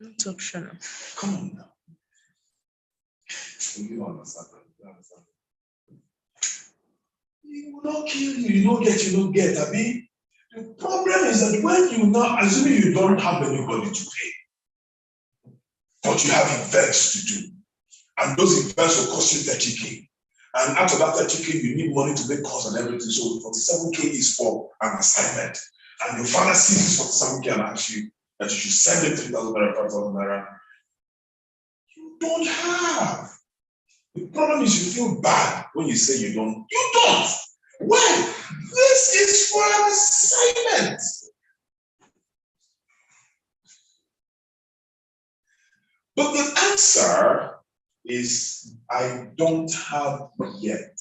S7: Not optional.
S1: Come on now. You don't understand that. You don't understand. It will not kill you. You don't get. I mean, the problem is that when you now, assuming you don't have anybody to pay, but you have events to do, and those events will cost you 30K. And after that 30K, you need money to make calls and everything. So 47K is for an assignment. And your father sees 47K and asks you that you should send him 3,000 naira, 5,000 naira. You don't have. The problem is you feel bad when you say you don't. You don't. Why? This is for an assignment. But the answer is I don't have yet.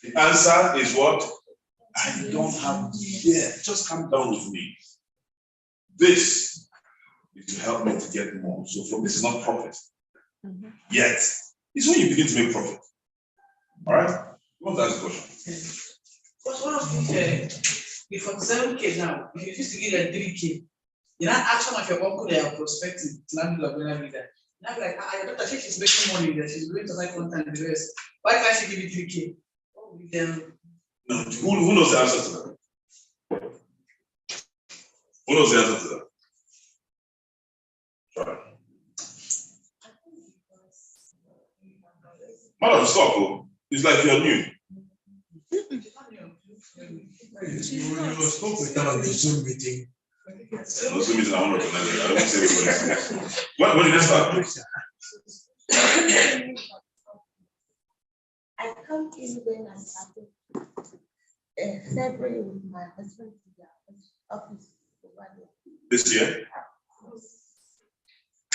S1: The answer is what? I don't have yet. Just calm down with me. This is to help me to get more. So from this is not profit. Yet. It's when you begin to make profit. All right? You want to ask a question?
S8: Because one of the 47K now, if you used to give them 3K, you're not action of your uncle they are prospecting. Now be like, your daughter, she's making money there. She's going to buy content and the rest. Why can't she give you 3K? Oh, with them.
S1: No, who knows the answer to that? Who knows the answer to that? Sorry. Madam, stop. Oh. It's like you're new.
S9: You spoke with them at the Zoom meeting.
S1: No Zoom meeting, I won't recognize it. I don't say everybody. When did they start?
S10: I come in when I started February with my husband to the office.
S1: This year?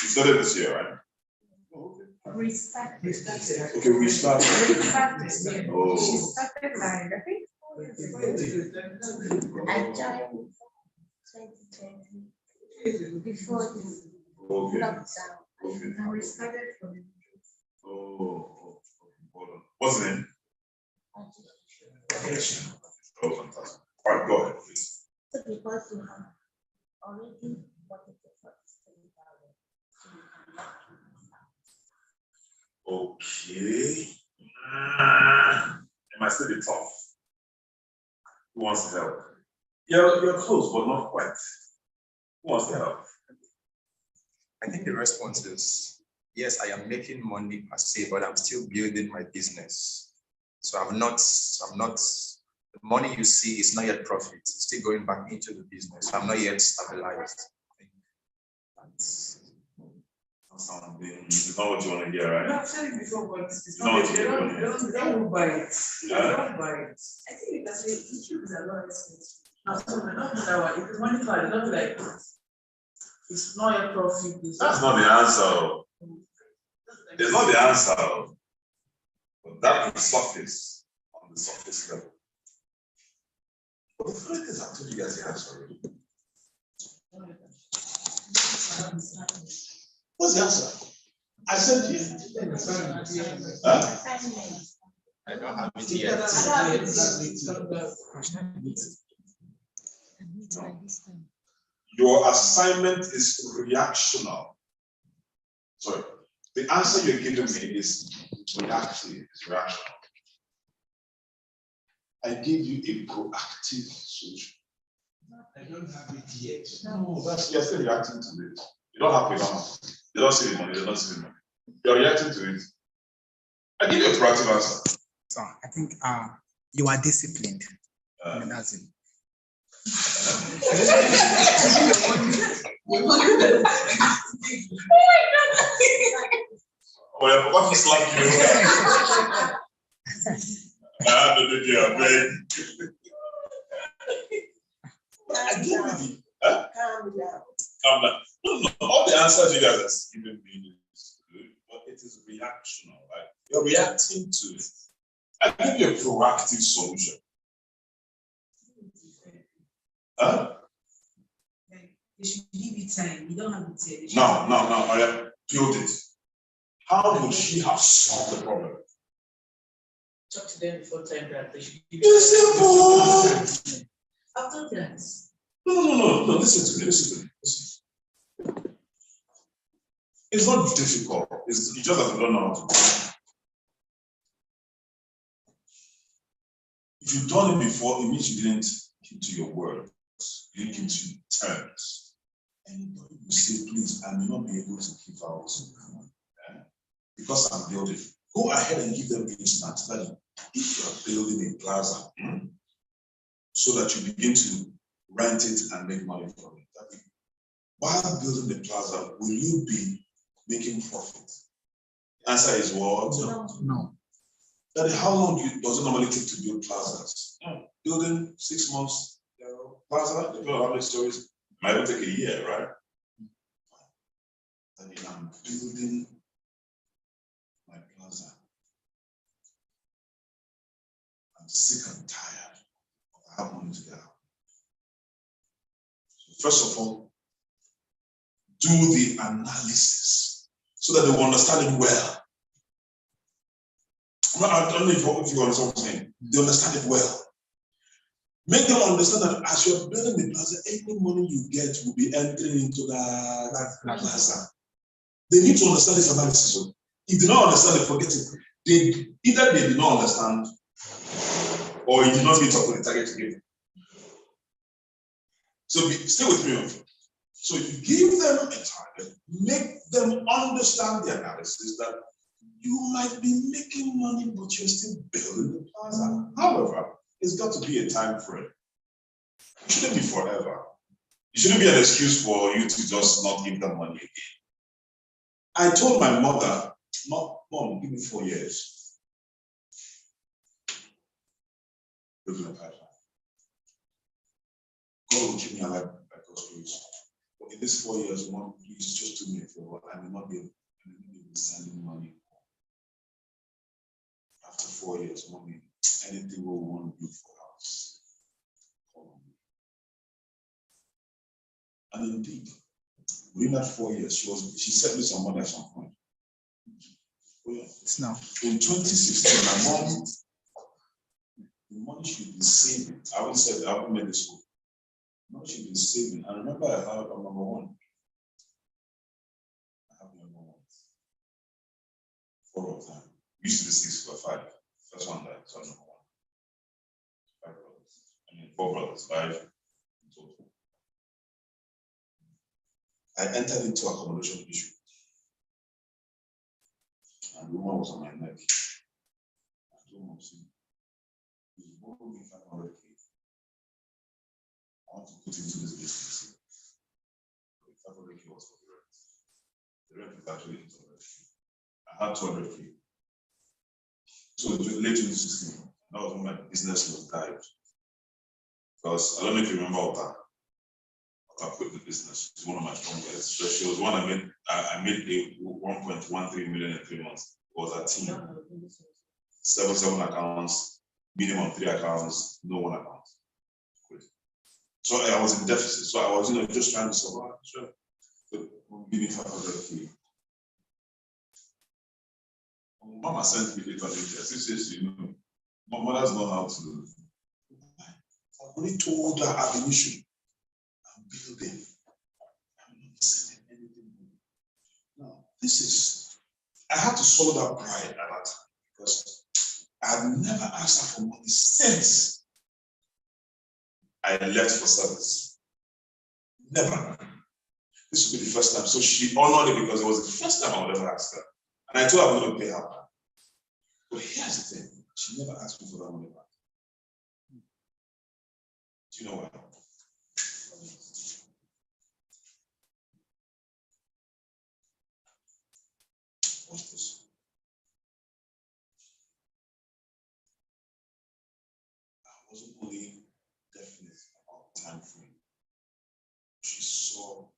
S1: You started this year, right?
S10: We started.
S1: Okay, we started. Oh.
S10: She started like, I think, I joined 2020 before this lockdown.
S1: Okay.
S10: And we started from the
S1: Oh, hold on. What's the name? Yes. Oh, fantastic. All right, go ahead, please.
S10: So because you have already wanted to put
S1: Okay. It might still be tough. Who wants to help? You're close, but not quite. Who wants to help?
S9: I think the response is
S11: yes, I am making money per se, but I'm still building my business. So I'm not, the money you see is not yet profit. It's still going back into the business. I'm not yet stabilized.
S1: It's not what you want to hear, right?
S8: No, I've said it before, but it's
S1: No,
S8: not.
S1: it's
S8: They
S1: not.
S8: don't buy it. They
S1: Yeah.
S8: don't buy it. I think you can say YouTube is a lot of expensive. Now, so they don't do that one. If it's money card, they don't be like, it's not your profit.
S1: That's not the answer. It's not the answer. But that is surface, on the surface level. But the funny thing is, I told you guys the answer already. What's the answer? I said to you. Huh?
S11: I don't have it yet.
S1: Your assignment is reactional. Sorry, the answer you're giving me is reactive, it's reactional. I give you a proactive solution.
S9: I don't have it yet.
S1: No, you're still reacting to it. You don't have to. They don't see the money, they don't see the money. You're reacting to it. I give you a proactive answer.
S12: So I think you are disciplined. That's it.
S1: Oh, I forgot to slap you. I give you.
S10: Calm down.
S1: Calm down. No, all the answers you guys are giving me is good, but it is reactional. Like you're reacting to it. I give you a proactive solution. Huh?
S8: You should give it time. You don't have to say.
S1: No. I have built it. How would she have solved the problem?
S8: Talk to them before time that they should give
S1: It's simple.
S8: After that.
S1: No. Listen to me. Listen. It's not difficult. It's just that you don't know how to do it. If you've done it before, it means you didn't keep to your word. You didn't keep to your terms. Anybody who say, please, I may not be able to keep out because I'm building. Go ahead and give them instance that if you are building a plaza, so that you begin to rent it and make money from it. While building the plaza, will you be making profit? The answer is what?
S12: No.
S1: That how long does it normally take to build plazas? Building 6 months plaza, depending on how many stories, might even take a year, right? I mean, I'm building my plaza. I'm sick and tired of how money to get out. So first of all, do the analysis so that they will understand it well. I don't know if you understand what I'm saying. They understand it well. Make them understand that as you're building the plaza, any money you get will be entering into that plaza. They need to understand this analysis. If they don't understand it, forget it. Either they did not understand or it did not meet up with the target you gave them. So stay with me. So you give them a target, make them understand the analysis that you might be making money, but you're still building the plaza. However, it's got to be a time frame. It shouldn't be forever. It shouldn't be an excuse for you to just not give them money again. I told my mother, Mom, give me 4 years. Building a pipeline. God will keep me alive by God's grace. But in these 4 years, Mom, please just do me a favor. I may not be sending money. After 4 years, Mommy, anything we want to do for us. And indeed, within that 4 years, she sent me some money at some point.
S12: It's now.
S1: In 2016, my mom, the money she'd been saving, I haven't made this school. The money she'd been saving. I remember I have a number one. I have number one. 4 of them. We used to be 6 or 5. First one died, so number one. 5 brothers. 4 brothers, 5 in total. I entered into accommodation issue. the woman was on my neck. I told him, you borrow me 500K. I want to put into this business. 500K was for the rent. The rent is actually 800K. I had 200K. So late 2016, that was when my business was died. Because I don't know if you remember Ota. Ota quit the business. She's one of my strongest. So she was one I made a 1.13 million in 3 months. It was a team. 7 accounts, minimum 3 accounts, no 1 account. Quit. So I was in deficit. So I was, just trying to survive. Sure. But give me 500K. Mama sent me later. She says, my mothers know how to. I've only told her I've been issuing. I'm building. I'm not sending anything. Now, I had to swallow that pride at that time because I had never asked her for money since I left for service. Never. This would be the first time. So she honored it because it was the first time I would ever ask her. And I told her I'm going to pay her back. But here's the thing, she never asked me for that money back. Do you know why? Watch this. I wasn't only definite about time frame. She saw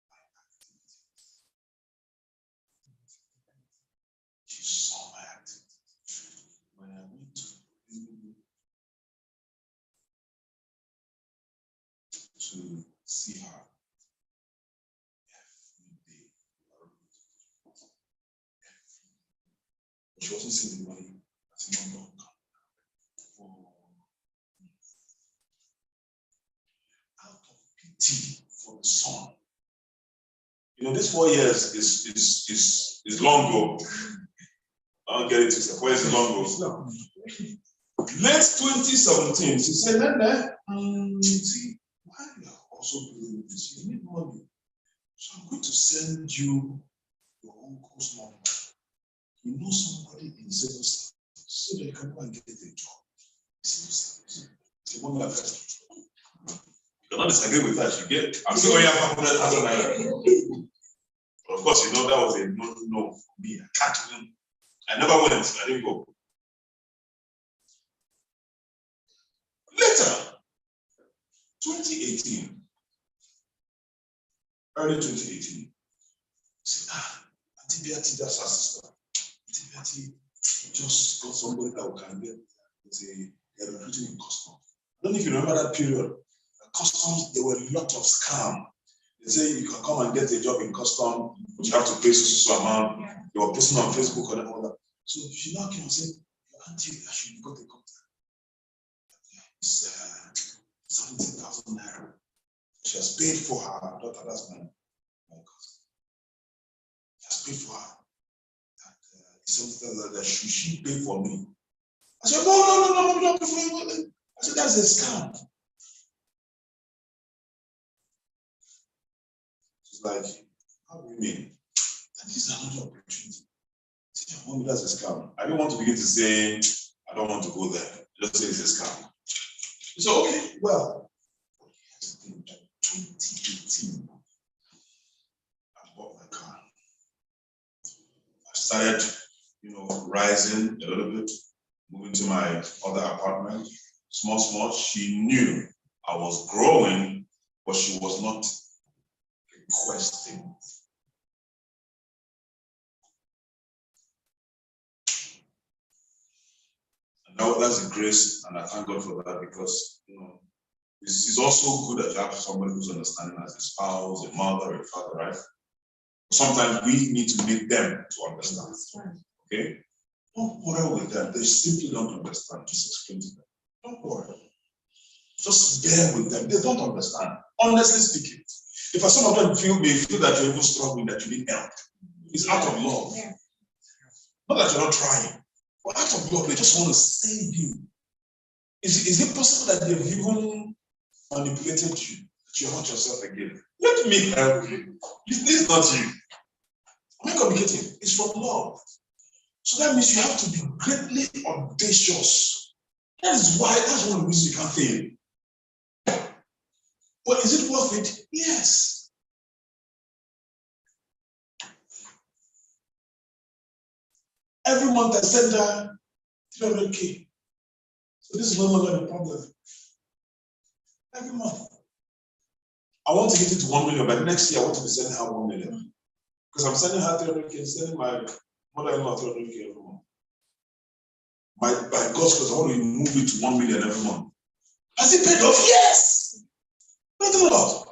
S1: my activities. She saw my activities. When I went to see her every day. She wasn't seeing the money. I said, no, out of pity for the son. This 4 years is long ago. I don't get it to say 4 years is long ago. Late 2017, she said, Nene, see, why you are also doing this? You need money. So I'm going to send you your uncle's number. You know somebody in civil service so that you can go and get a job. Civil service. It's a woman like that. You cannot disagree with that. You get, I'm still going to have 100,000 naira. But of course, that was a no for me. I can't even. I never went. I didn't go. Later, 2018, early 2018, said, Auntie Beatty, that's her sister. Auntie Beatty just got somebody that we can get. They're recruiting in customs. I don't know if you remember that period. Customs, there were a lot of scam. They say you can come and get a job in customs, but you have to pay so amount. They were posting on Facebook and all that. So she now came and said, Auntie, I should got a contact. It's 70,000 naira. She has paid for her daughter. That's my cousin. She has paid for her. That she pay for me. I said, no, not pay for you. I said, that's a scam. She's like, how do you mean? That is another opportunity. I said, mommy, that's a scam. I don't want to begin to say, I don't want to go there. Just say it's a scam. She said, okay, well, 2018, I bought my car. I started, rising a little bit, moving to my other apartment, small. She knew I was growing, but she was not requesting. And that's the grace, and I thank God for that because, it's also good that you have somebody who's understanding as a spouse, a mother, a father, right? Sometimes we need to make them to understand. Okay? Don't quarrel with them. They simply don't understand. Just explain to them. Don't worry. Just bear with them. They don't understand. Honestly speaking, if some of them may feel that you're even struggling, that you need help, it's out of love. Yeah. Not that you're not trying, but out of love, they just want to save you. Is it possible that they've even manipulated you, that you hurt yourself again? Let me help you. It's not you. Am I communicating? It's from love. So that means you have to be greatly audacious. That's one of the reasons you can't fail. But is it worth it? Yes. Every month I send her 300K. So this is no longer the problem. Every month. I want to get it to 1 million, but next year I want to be sending her 1 million. Because I'm sending her 300K, sending my mother-in-law 300K every month. By God's grace, I want to move it to 1 million every month. Has it paid off? Yes! Not a lot.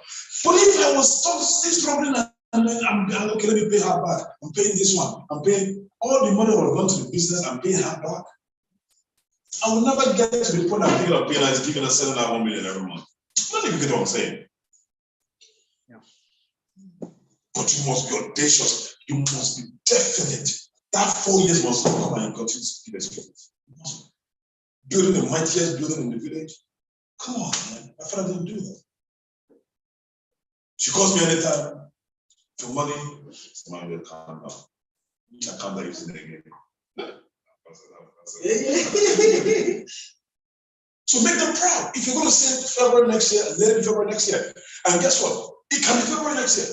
S1: But if I was still struggling and then I'm okay, let me pay her back. I'm paying this one. I'm paying all the money that would have gone to the business, I'm paying her back. I will never get to the point I'm thinking of paying her is giving her 1 million every month. I don't think you get what I'm saying. But you must be audacious. You must be definite. That 4 years must not come and continue to give experience. Building the mightiest building in the village. Come on, man. My father didn't do that. She calls me anytime. For money, somebody will calm down. You can calm down using it again. So make them proud. If you're going to say February next year, let it be February next year. And guess what? It can be February next year.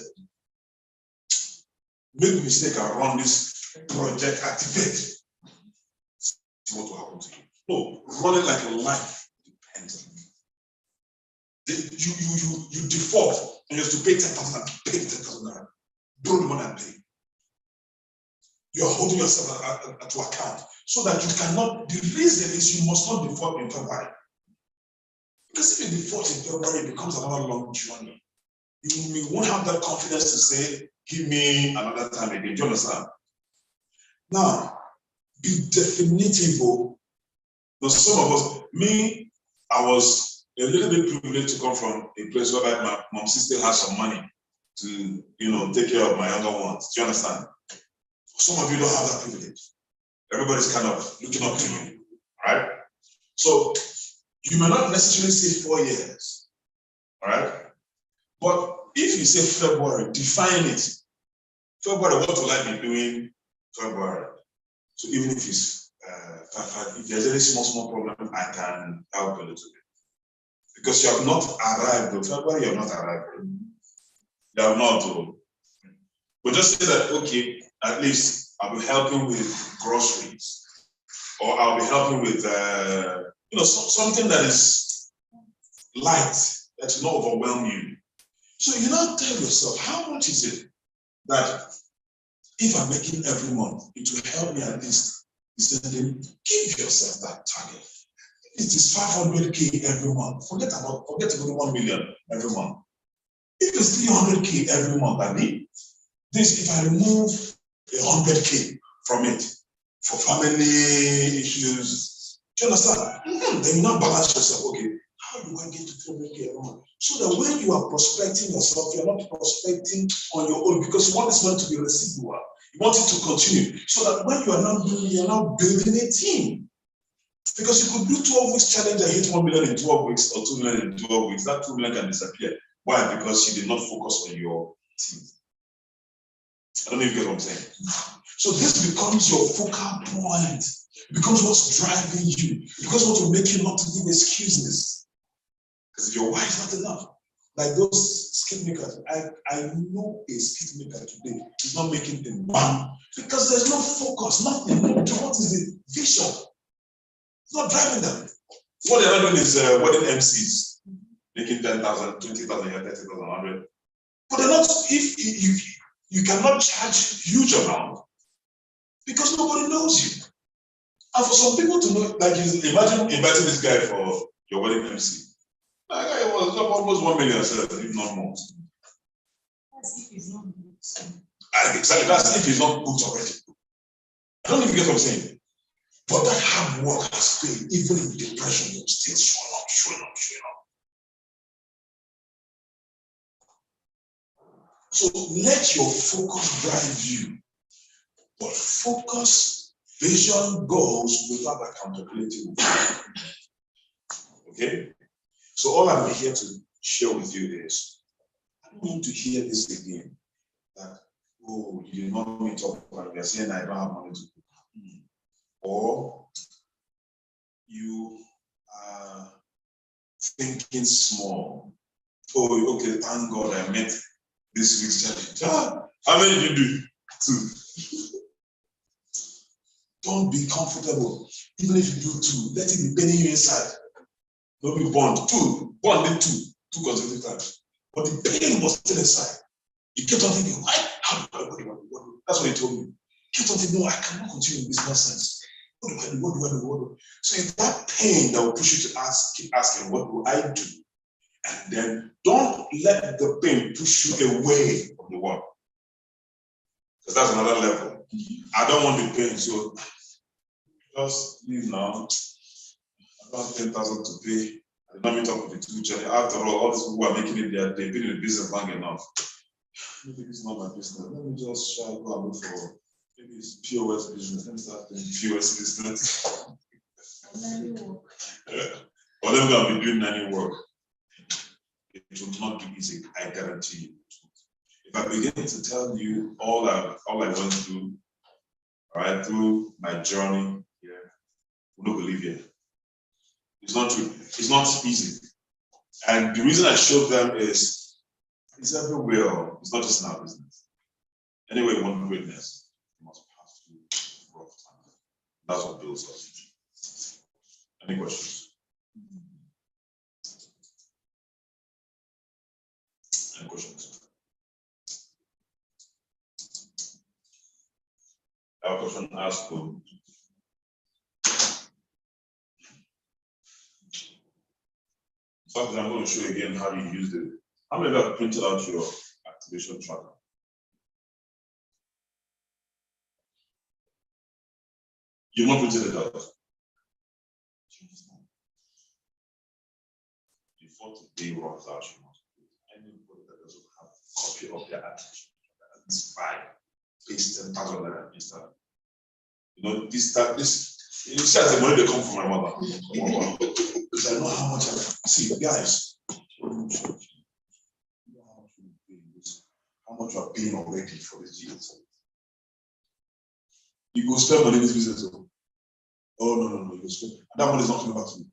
S1: Make a mistake and run this project, activate. See what will happen to you. No, run it like a life depends on you. You default and you have to pay 10,000 and pay 10,000. Borrow the money and pay. You're holding yourself to account so that you cannot. The reason is you must not default in February. Because if you default in February, it becomes another long journey. You won't have that confidence to say, give me another time again. Do you understand? Now, be definitive. Now, some of us, me, I was a little bit privileged to come from a place where my mom still has some money to, take care of my younger ones. Do you understand? Some of you don't have that privilege. Everybody's kind of looking up to you, right? So you may not necessarily say 4 years, all right? But if you say February, define it. February, what will I be doing February? So even if it's if there's any small problem, I can help a little bit. Because you have not arrived in February, you have not arrived. You have not. But just say that, okay, at least I'll be helping with groceries, or I'll be helping with something that is light, that will not overwhelm you. So you now tell yourself, how much is it that if I'm making every month, it will help me at least. Then give yourself that target. It is 500K every month. Forget about 1 million every month. If it's 300K every month, I mean, if I remove 100K from it for family issues, do you understand? Then you now balance yourself. Okay, how do I get to 300K every month? So that when you are prospecting yourself, you're not prospecting on your own because you want this money to be residual. You want it to continue. So that when you are now doing, you're now building a team. Because you could do 12 weeks challenge and hit 1 million in 12 weeks or 2 million in 12 weeks. That 2 million can disappear. Why? Because you did not focus on your team. I don't know if you get what I'm saying. So this becomes your focal point. It becomes what's driving you. It becomes what will make you not to give excuses. Because if your why is not enough, like those skid makers, I know a skid maker today is not making them bang because there's no focus, nothing. What is the vision? It's not driving them. What they're not doing is wedding MCs, making 10,000, 20,000, 30,000, 100. But they're not. If you cannot charge huge amount because nobody knows you. And for some people to know, like imagine inviting this guy for your wedding MC. That guy was almost 1 million, if not more.
S10: That's if he's not booked.
S1: Exactly, that's if he's not booked already. I don't know if you get what I'm saying. But that hard work has paid, even in depression, you're still showing up. So let your focus drive you. But focus, vision, goals without accountability. Okay? So all I'm here to share with you is, I don't want to hear this again, that oh, you did not meet up, but we are saying I don't have money to pay. Or you are thinking small. Oh, okay, thank God I met this week's challenge. How many did you do? 2. Don't be comfortable. Even if you do 2, let it be paining you inside. Don't be bond. 2, bond 2 consecutive times. But the pain was still inside. You kept on thinking, why? What? That's what he told me. Kept on thinking, no, I cannot continue in this nonsense. What do I do? What do? So it's that pain that will push you to keep asking, what do I do? And then don't let the pain push you away from the work. Because that's another level. I don't want the pain, so just leave now. I got 10,000 to pay. I did not meet up with the 2 children. After all these people who are making it, they've been in the business long enough. Maybe it's not my business. Let me just try to go and look for maybe it's POS business. Let me start doing POS business. Or let me go and be doing any work. It will not be easy, I guarantee you. If I begin to tell you all I went through, all right, through my journey here, you don't believe it. It's not true. It's not easy. And the reason I showed them is it's everywhere. It's not just in our business. Anyway, you want greatness, you must pass through rough times. That's what builds us. Any questions? Any questions? I have a question asked them. So I'm going to show you again how you use it. How many of you have printed out your activation tracker? You've not printed it out. Before today runs out, you must put anybody that doesn't have a copy of their activation tracker at least 5, pays 10,000 naira instead. You know, this, you see as the money they come from my mother. Because I know how much see, guys. How much you are paying already for this deal? You go spend money in this business. Oh no, you go spend. That money is not coming back to you.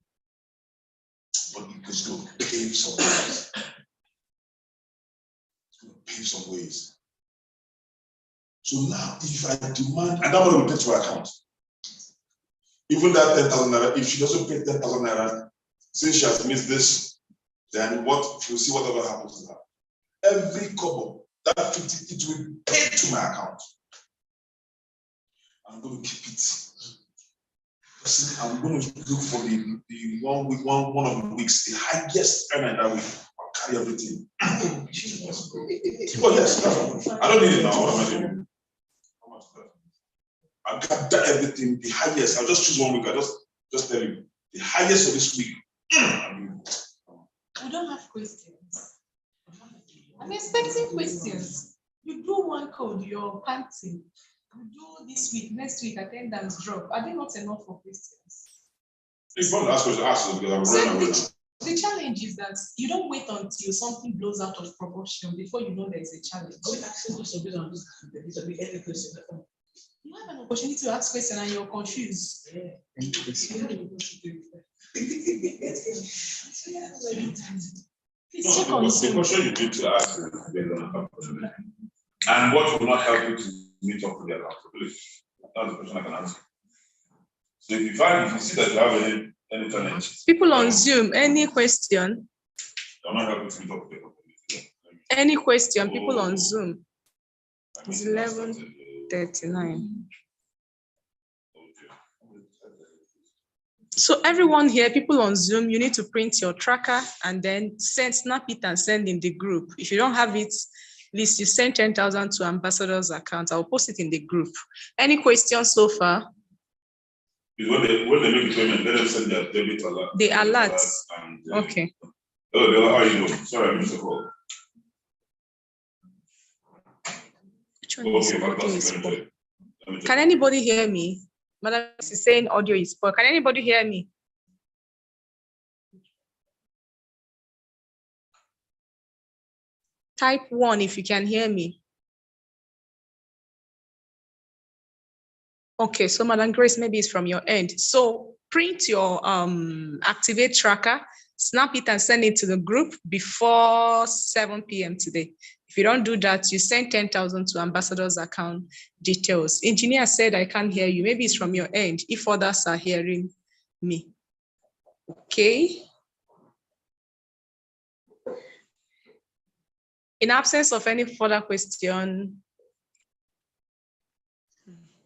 S1: But you can still pave some ways. It's going to pave some ways. So now, if I demand, and that money will get to your account. Even that 10,000 naira, if she doesn't pay 10,000 naira, since she has missed this, then what? She'll see whatever happens to her. Every couple, that 50, it will be paid to my account. I'm going to keep it. I'm going to look for the 1 week, one of the weeks, the highest earner that week. I'll carry everything. Oh yes, I don't need it now. What am I doing? How much is that? I'll gather everything, the highest. I'll just choose 1 week. I just tell you the highest of this week.
S4: We don't have questions. I'm expecting questions. You do one code, you're panting. You do this week, next week, attendance drop. Are they not enough for questions?
S1: If you want to ask questions, ask because I'm running away now.
S4: The challenge is that you don't wait until something blows out of proportion before you know there's a challenge. You have an opportunity to ask questions and you're confused. Please check on Zoom.
S1: The question you need to ask is based on accountability. And what will not help you to meet up with the accountability? That's the question I can answer. So if you see that you have any challenges.
S7: People on Zoom, any question?
S1: They're not helping to meet up with the accountability.
S7: Any question, people on Zoom? It's 11:39. So everyone here, people on Zoom, you need to print your tracker and then snap it and send in the group. If you don't have it, at least you send 10,000 to Ambassador's account. I'll post it in the group. Any questions so far?
S1: When they make a payment, let them send their debit alert.
S7: The alert. Okay.
S1: Oh, how are you doing? Sorry, I missed the call.
S7: Can anybody hear me? Madam is saying audio is poor. Can anybody hear me? Type 1 if you can hear me. Okay, so Madam Grace, maybe it's from your end. So print your activate tracker, snap it and send it to the group before 7 p.m. today. If you don't do that, you send 10,000 to ambassador's account details. Engineer said, I can't hear you. Maybe it's from your end, if others are hearing me. Okay. In absence of any further question,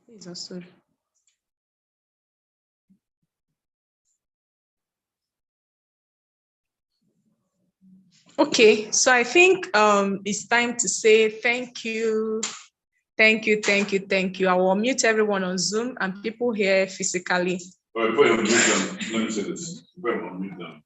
S7: please also. Okay, so I think it's time to say thank you. Thank you, thank you, thank you. I will mute everyone on Zoom and people here physically.
S1: Well, before you unmute them, let me say this. Before you unmute them,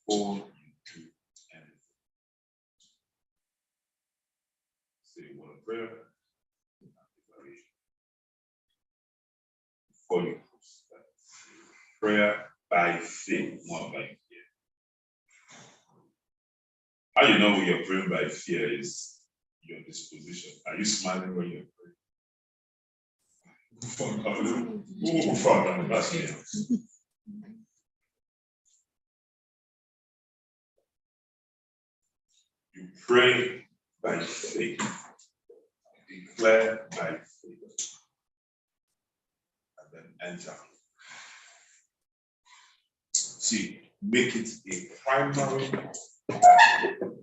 S1: before you do anything, say a word of prayer and declaration. Before you post that, prayer by faith, not by fear. How you know when you're praying by fear is your disposition. Are you smiling when you're praying? That's fear. You pray by faith, declare by faith, and then enter. See, make it a primary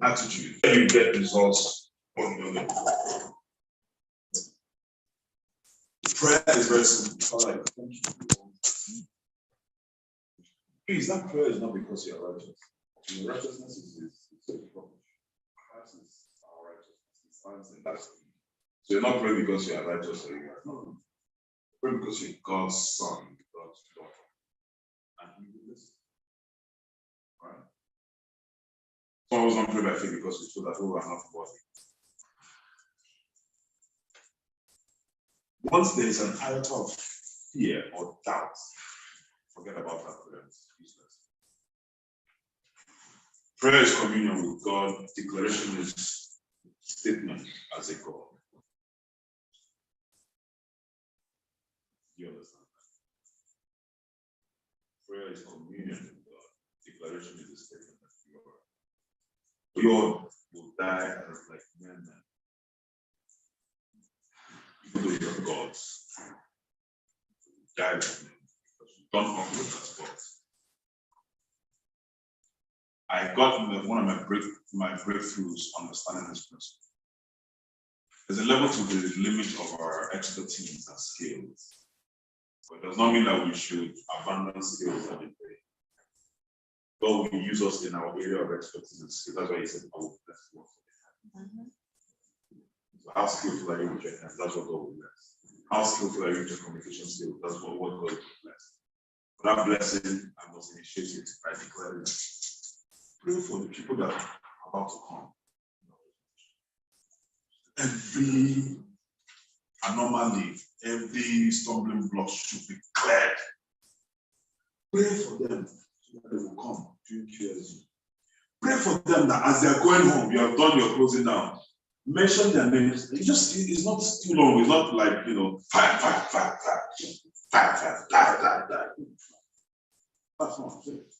S1: attitude. You get results on your own. Prayer is very simple. Like, thank you. Please, that prayer is not because you are righteous. Your righteousness is a problem. Christ is our righteousness. He stands in that. So you're not praying because you are righteous or you are not. Pray because you're God's son, God's daughter. And he will listen. Right? Some of us don't pray by faith because we feel that we are not worthy. Once there is an iota of fear or doubt, forget about that prayer. It's useless. Prayer is communion with God. Declaration is statement as a God. You understand that? Prayer is communion with God. Declaration is a statement that you are. God will die as like men. Even though you're gods, die like men because you don't operate as gods. I got one of my breakthroughs understanding this principle. There's a level to the limit of our expertise and skills. But it does not mean that we should abandon skills and everything. God will use us in our area of expertise and skills. That's why he said, I will bless you. So how skillful are you with your hands? That's what God will bless. How skillful are you with your communication skills? That's what God will bless. For that blessing, I must initiate it by declaring it. Pray for the people that are about to come. Every anomaly, every stumbling block should be cleared. Pray for them so that they will come to you. Pray for them that as they are going home, you have done your closing down. Mention their names. It's not too long. It's not like, five. That's not it.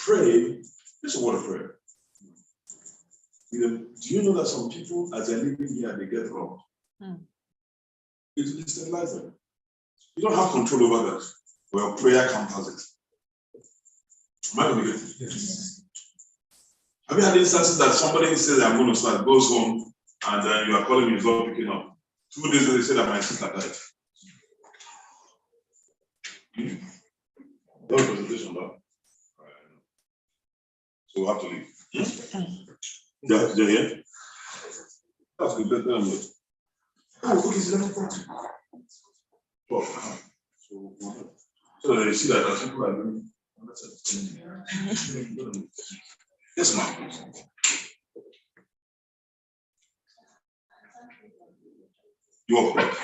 S1: Pray. This is a word of prayer. Do you know that some people, as they're living here, they get robbed? It will destabilize them. You don't have control over that. Well, prayer counters it. Am I going to get it? Yes. Have you had instances that somebody says, I'm going to start, goes home, and then you are calling me, he's not picking up? 2 days later, they say that my sister died. No presentation, no? So we have to leave. Yeah, yeah. That's good. Let them know. Oh, okay, it's 11:40. 12. So they see that as people are doing. Yes, ma'am. You are correct.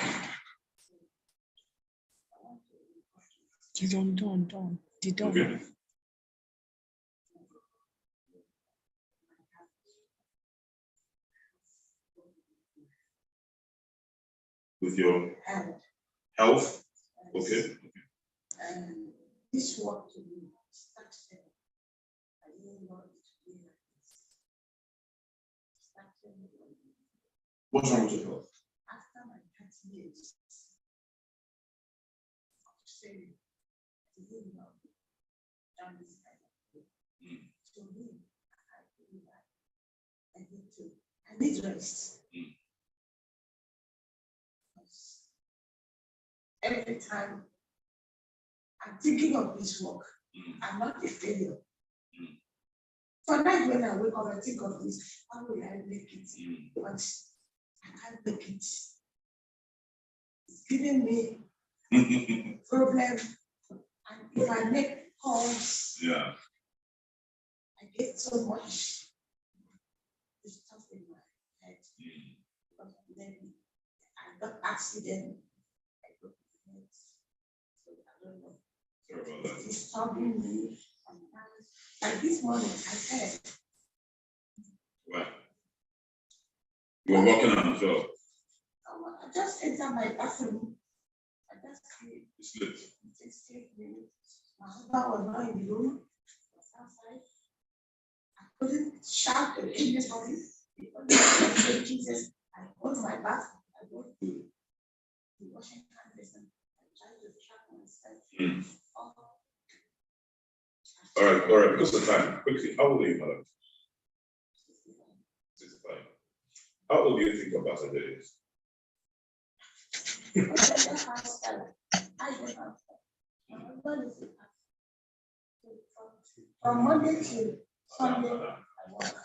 S7: Done.
S1: Okay. With your health, okay.
S10: And this work to be started. I didn't want it to be like this. Started
S1: What's wrong with your health?
S10: after my 30 years. Saying, I didn't know done this kind of thing. To me, I feel like I need rest. Every time I'm thinking of this work, I'm not a failure. For night when I wake up, I think of this, how will I make it? But I can't make it. It's giving me problem. And if I make calls,
S1: Yeah.
S10: I get so much stuff in my head. But then I got accident. I got hurt. So I don't know.
S1: Sorry about that.
S10: It's disturbing me. Like this morning, I said,
S1: Well, you were working on the job.
S10: I just entered my bathroom. I just sleep.
S1: You slept.
S10: 16 minutes. My husband was not in the room. He was outside. I couldn't shout at anybody. Because I said, Jesus, I go to my bathroom. I go to the washing hand and I try to track myself.
S1: All right, because of time, quickly, how old are you, madam? 65. How old do you think about it is?
S10: I don't have my husband is from Monday to Sunday, I work.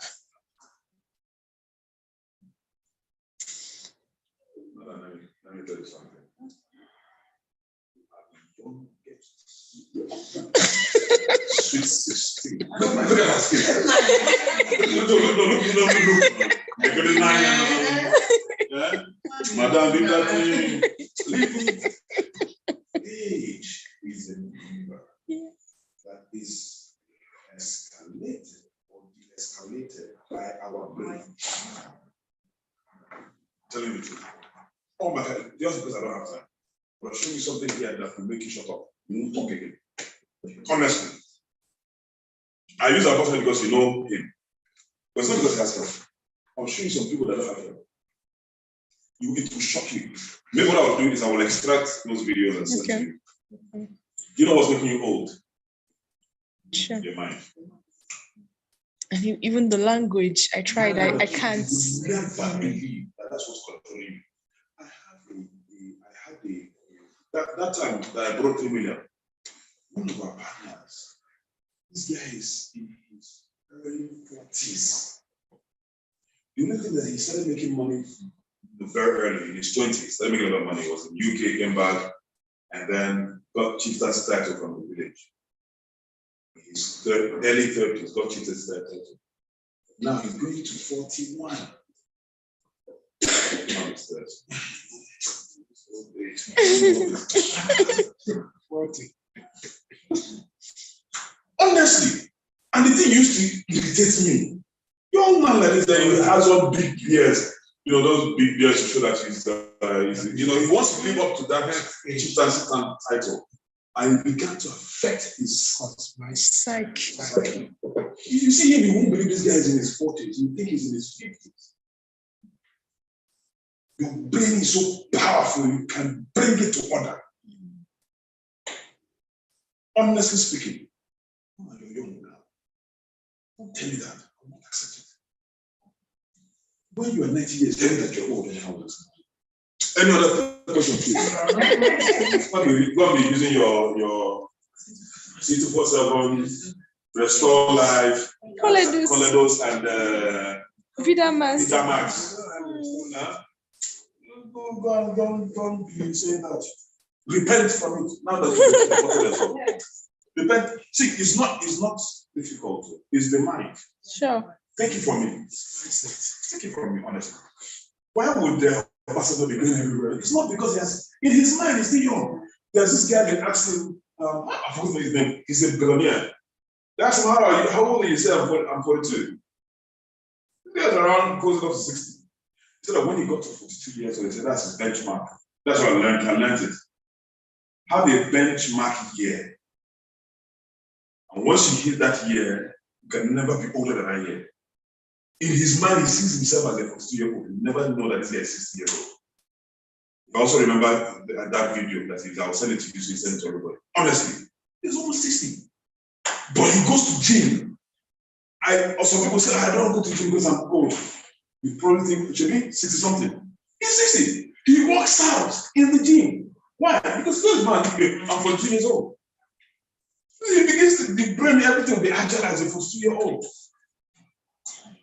S1: Let me tell you something. Sweet 16. Look at that skin. Look. You're good at 9 and yeah? Madam, leave that thing. Leave it. Age is a number that is escalated or de-escalated by our brain. Telling the truth. Oh my God, just because I don't have time. But I'll show you something here that will make you shut up. You won't talk again. Honestly. I use our person because you know him. But it's not because he has help. I'll show you some people that don't have help. It will shock you. Maybe what I will do is I will extract those videos and send to you.
S7: Okay.
S1: You know what's making you old?
S7: Sure.
S1: Your mind.
S7: And even the language, I tried, I can't.
S1: You would never believe that that's what's controlling you. That time that I brought 3 million, one of our partners, this guy is in his early 40s. The only thing that he started making money very early in his 20s, started making a lot of money, was in UK, came back, and then got chieftain's title from the village. His early 30s, got chieftain's title. Now he's going to 41. 40. Honestly, and the thing used to irritate me. Young man like this, that he has all big beards, those big beards to show that he's he wants to live up to that chieftain's title. And it began to affect his psyche. If you see him, you won't believe this guy is in his 40s. You think he's in his 50s. Your brain is so powerful, you can bring it to order. Honestly speaking, you're young now. Don't tell me that. I will not accept it. When you are 90 years, tell me that you're old and how old. Any other question, please? Go be using your C247, Restore Life, Coledos, and Vitamax. Don't be saying that. Repent from it. Now that you repent. See, it's not difficult. It's the mind.
S7: Sure.
S1: Take it from me. Take it from me, honestly. Why would the pastor not be going everywhere. It's not because he has, in his mind, he's still young. There's this guy that asked him, I forgot his name, he's a billionaire. They asked him, how old are you? He said, I'm 42. He was around close enough to 60. He said that when he got to 42 years old, he said, that's his benchmark. That's what I learned it. Have a benchmark year. And once you hit that year, you can never be older than that year. In his mind, he sees himself as a 42-year-old. He never know that this guy is 60-year-old. I also remember that video that I'll send it to you, so you send it to everybody. Honestly, he's almost 60. But he goes to gym. Some people say, I don't go to gym because I'm old. You probably think, should be 60-something. He's 60. He works out in the gym. Why? Because this man, I'm 42 years old. He begins to, the brain, everything will be agile as a 42-year-old.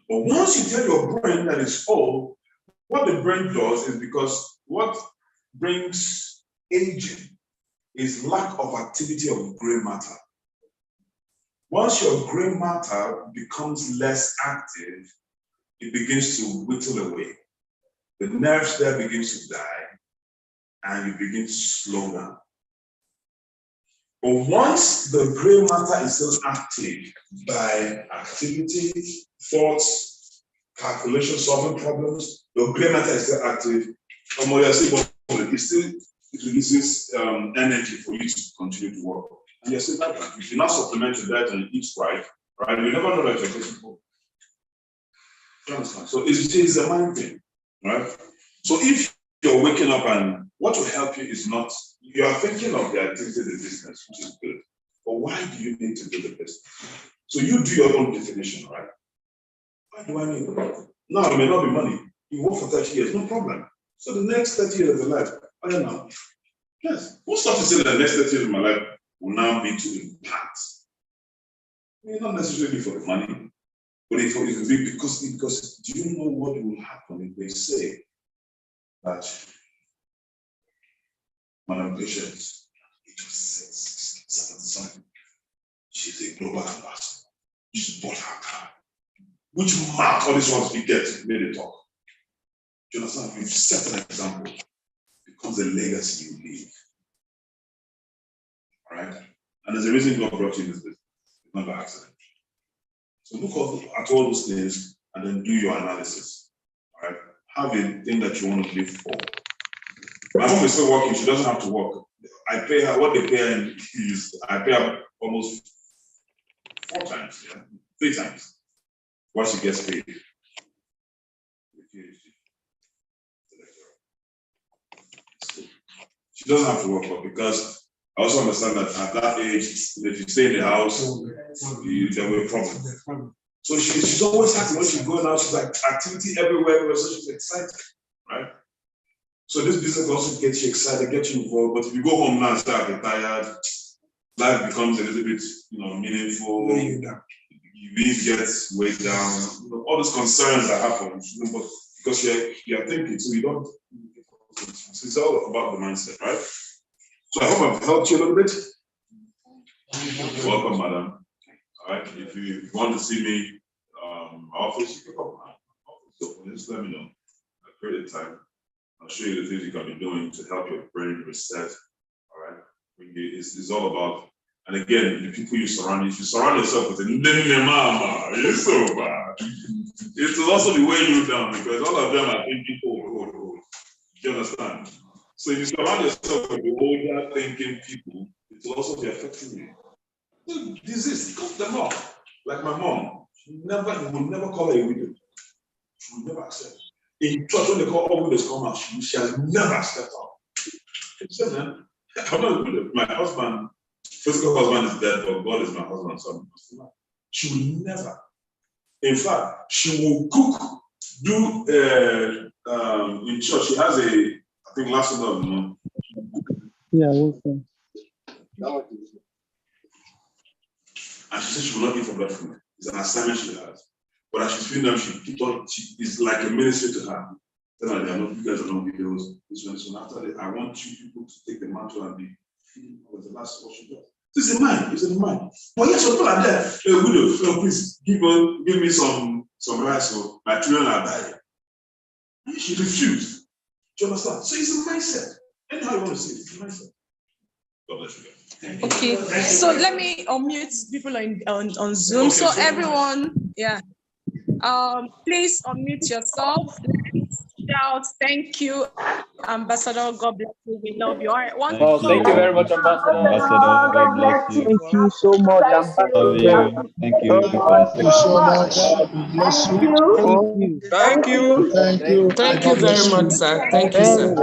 S1: But once you tell your brain that it's old, what the brain does is because what brings aging is lack of activity of gray matter. Once your gray matter becomes less active, it begins to whittle away. The nerves there begins to die, and you begin to slow down. But once the gray matter is still active by activity, thoughts, calculation, solving problems, the gray matter is still active. It releases energy for you to continue to work. And you're still that. If you not supplement your diet and eat right, you never know that you're getting full. You understand? So it's a mind thing, right? So if you're waking up and what will help you is not, you are thinking of the activity of the business, which is good. But why do you need to do the business? So you do your own definition, right? Why do I need it? Now, it may not be money. You work for 30 years, no problem. So the next 30 years of your life, I don't know. Yes. Who's not to say that the next 30 years of my life will now be to impact? I mean, not necessarily for the money, but it will be because do you know what will happen if they say that Madam Patience, it was 77. She's a global ambassador. She's bought her car. Which mark all these ones we get made it talk? Do you understand? We've set an example. It becomes a legacy you leave. All right? And there's a reason God brought you in this business. It's not by accident. So look at all those things and then do your analysis. All right? Have a thing that you want to live for. My mom is still working, she doesn't have to work. I pay her what they pay her is I pay her almost 4 times, 3 times what she gets paid. She doesn't have to work, but because I also understand that at that age, if you stay in the house, there will be a problem. So she's always happy when she's going out, she's like activity everywhere, so she's excited, right? So this business also gets you excited, gets you involved. But if you go home now and start getting tired, life becomes a little bit, meaningful. You really get weighed down. All those concerns that happen, but because you're thinking, so you don't. So it's all about the mindset, right? So I hope I've helped you a little bit. Welcome, madam. All right. If you want to see me, office, you can come. So just let me know. I create a time. I'll show you the things you can be doing to help your brain reset. All right. It's all about, and again, the people you surround yourself with mama, you're so bad. It will also be weighing you down because all of them are thinking old. Do you understand? So if you surround yourself with the older thinking people, it will also be affecting you. Disease, cut them off. Like my mom, you will never call her a widow. She will never accept. In church, when they call all widows come out, she has never stepped out. She said, man, I'm not a widow. My husband, physical husband is dead, but God is my husband, so I'm still alive. She will never. In fact, she will cook, in church, she has I think last one of the month.
S13: Yeah, welcome.
S1: And she said she will not eat from that food. It's an assignment she has. But as she's feeling them, it's like a ministry to her. Tell her, you guys are not videos. This one. After that, I want you people to take the mantle and be feeding her. The last what she does. This is the mind. It's in the mind. But yes, people are there. Hey, widow, so please give me some rice. So my children are dying. And she refused.
S9: Do you understand? So it's a mindset. Anyhow you want to say it, it's a mindset.
S1: God bless you.
S7: Okay, so let me unmute people on Zoom. So everyone, yeah. Please unmute yourself. Shout, thank you, Ambassador. God bless you. We love you. All right, one.
S14: Oh, thank you very much, Ambassador.
S13: God bless you. Thank you so much, Ambassador.
S14: Thank you.
S13: Thank you so much. God bless you.
S14: Thank you.
S13: Thank you.
S15: Thank you very much, sir. Thank you, sir.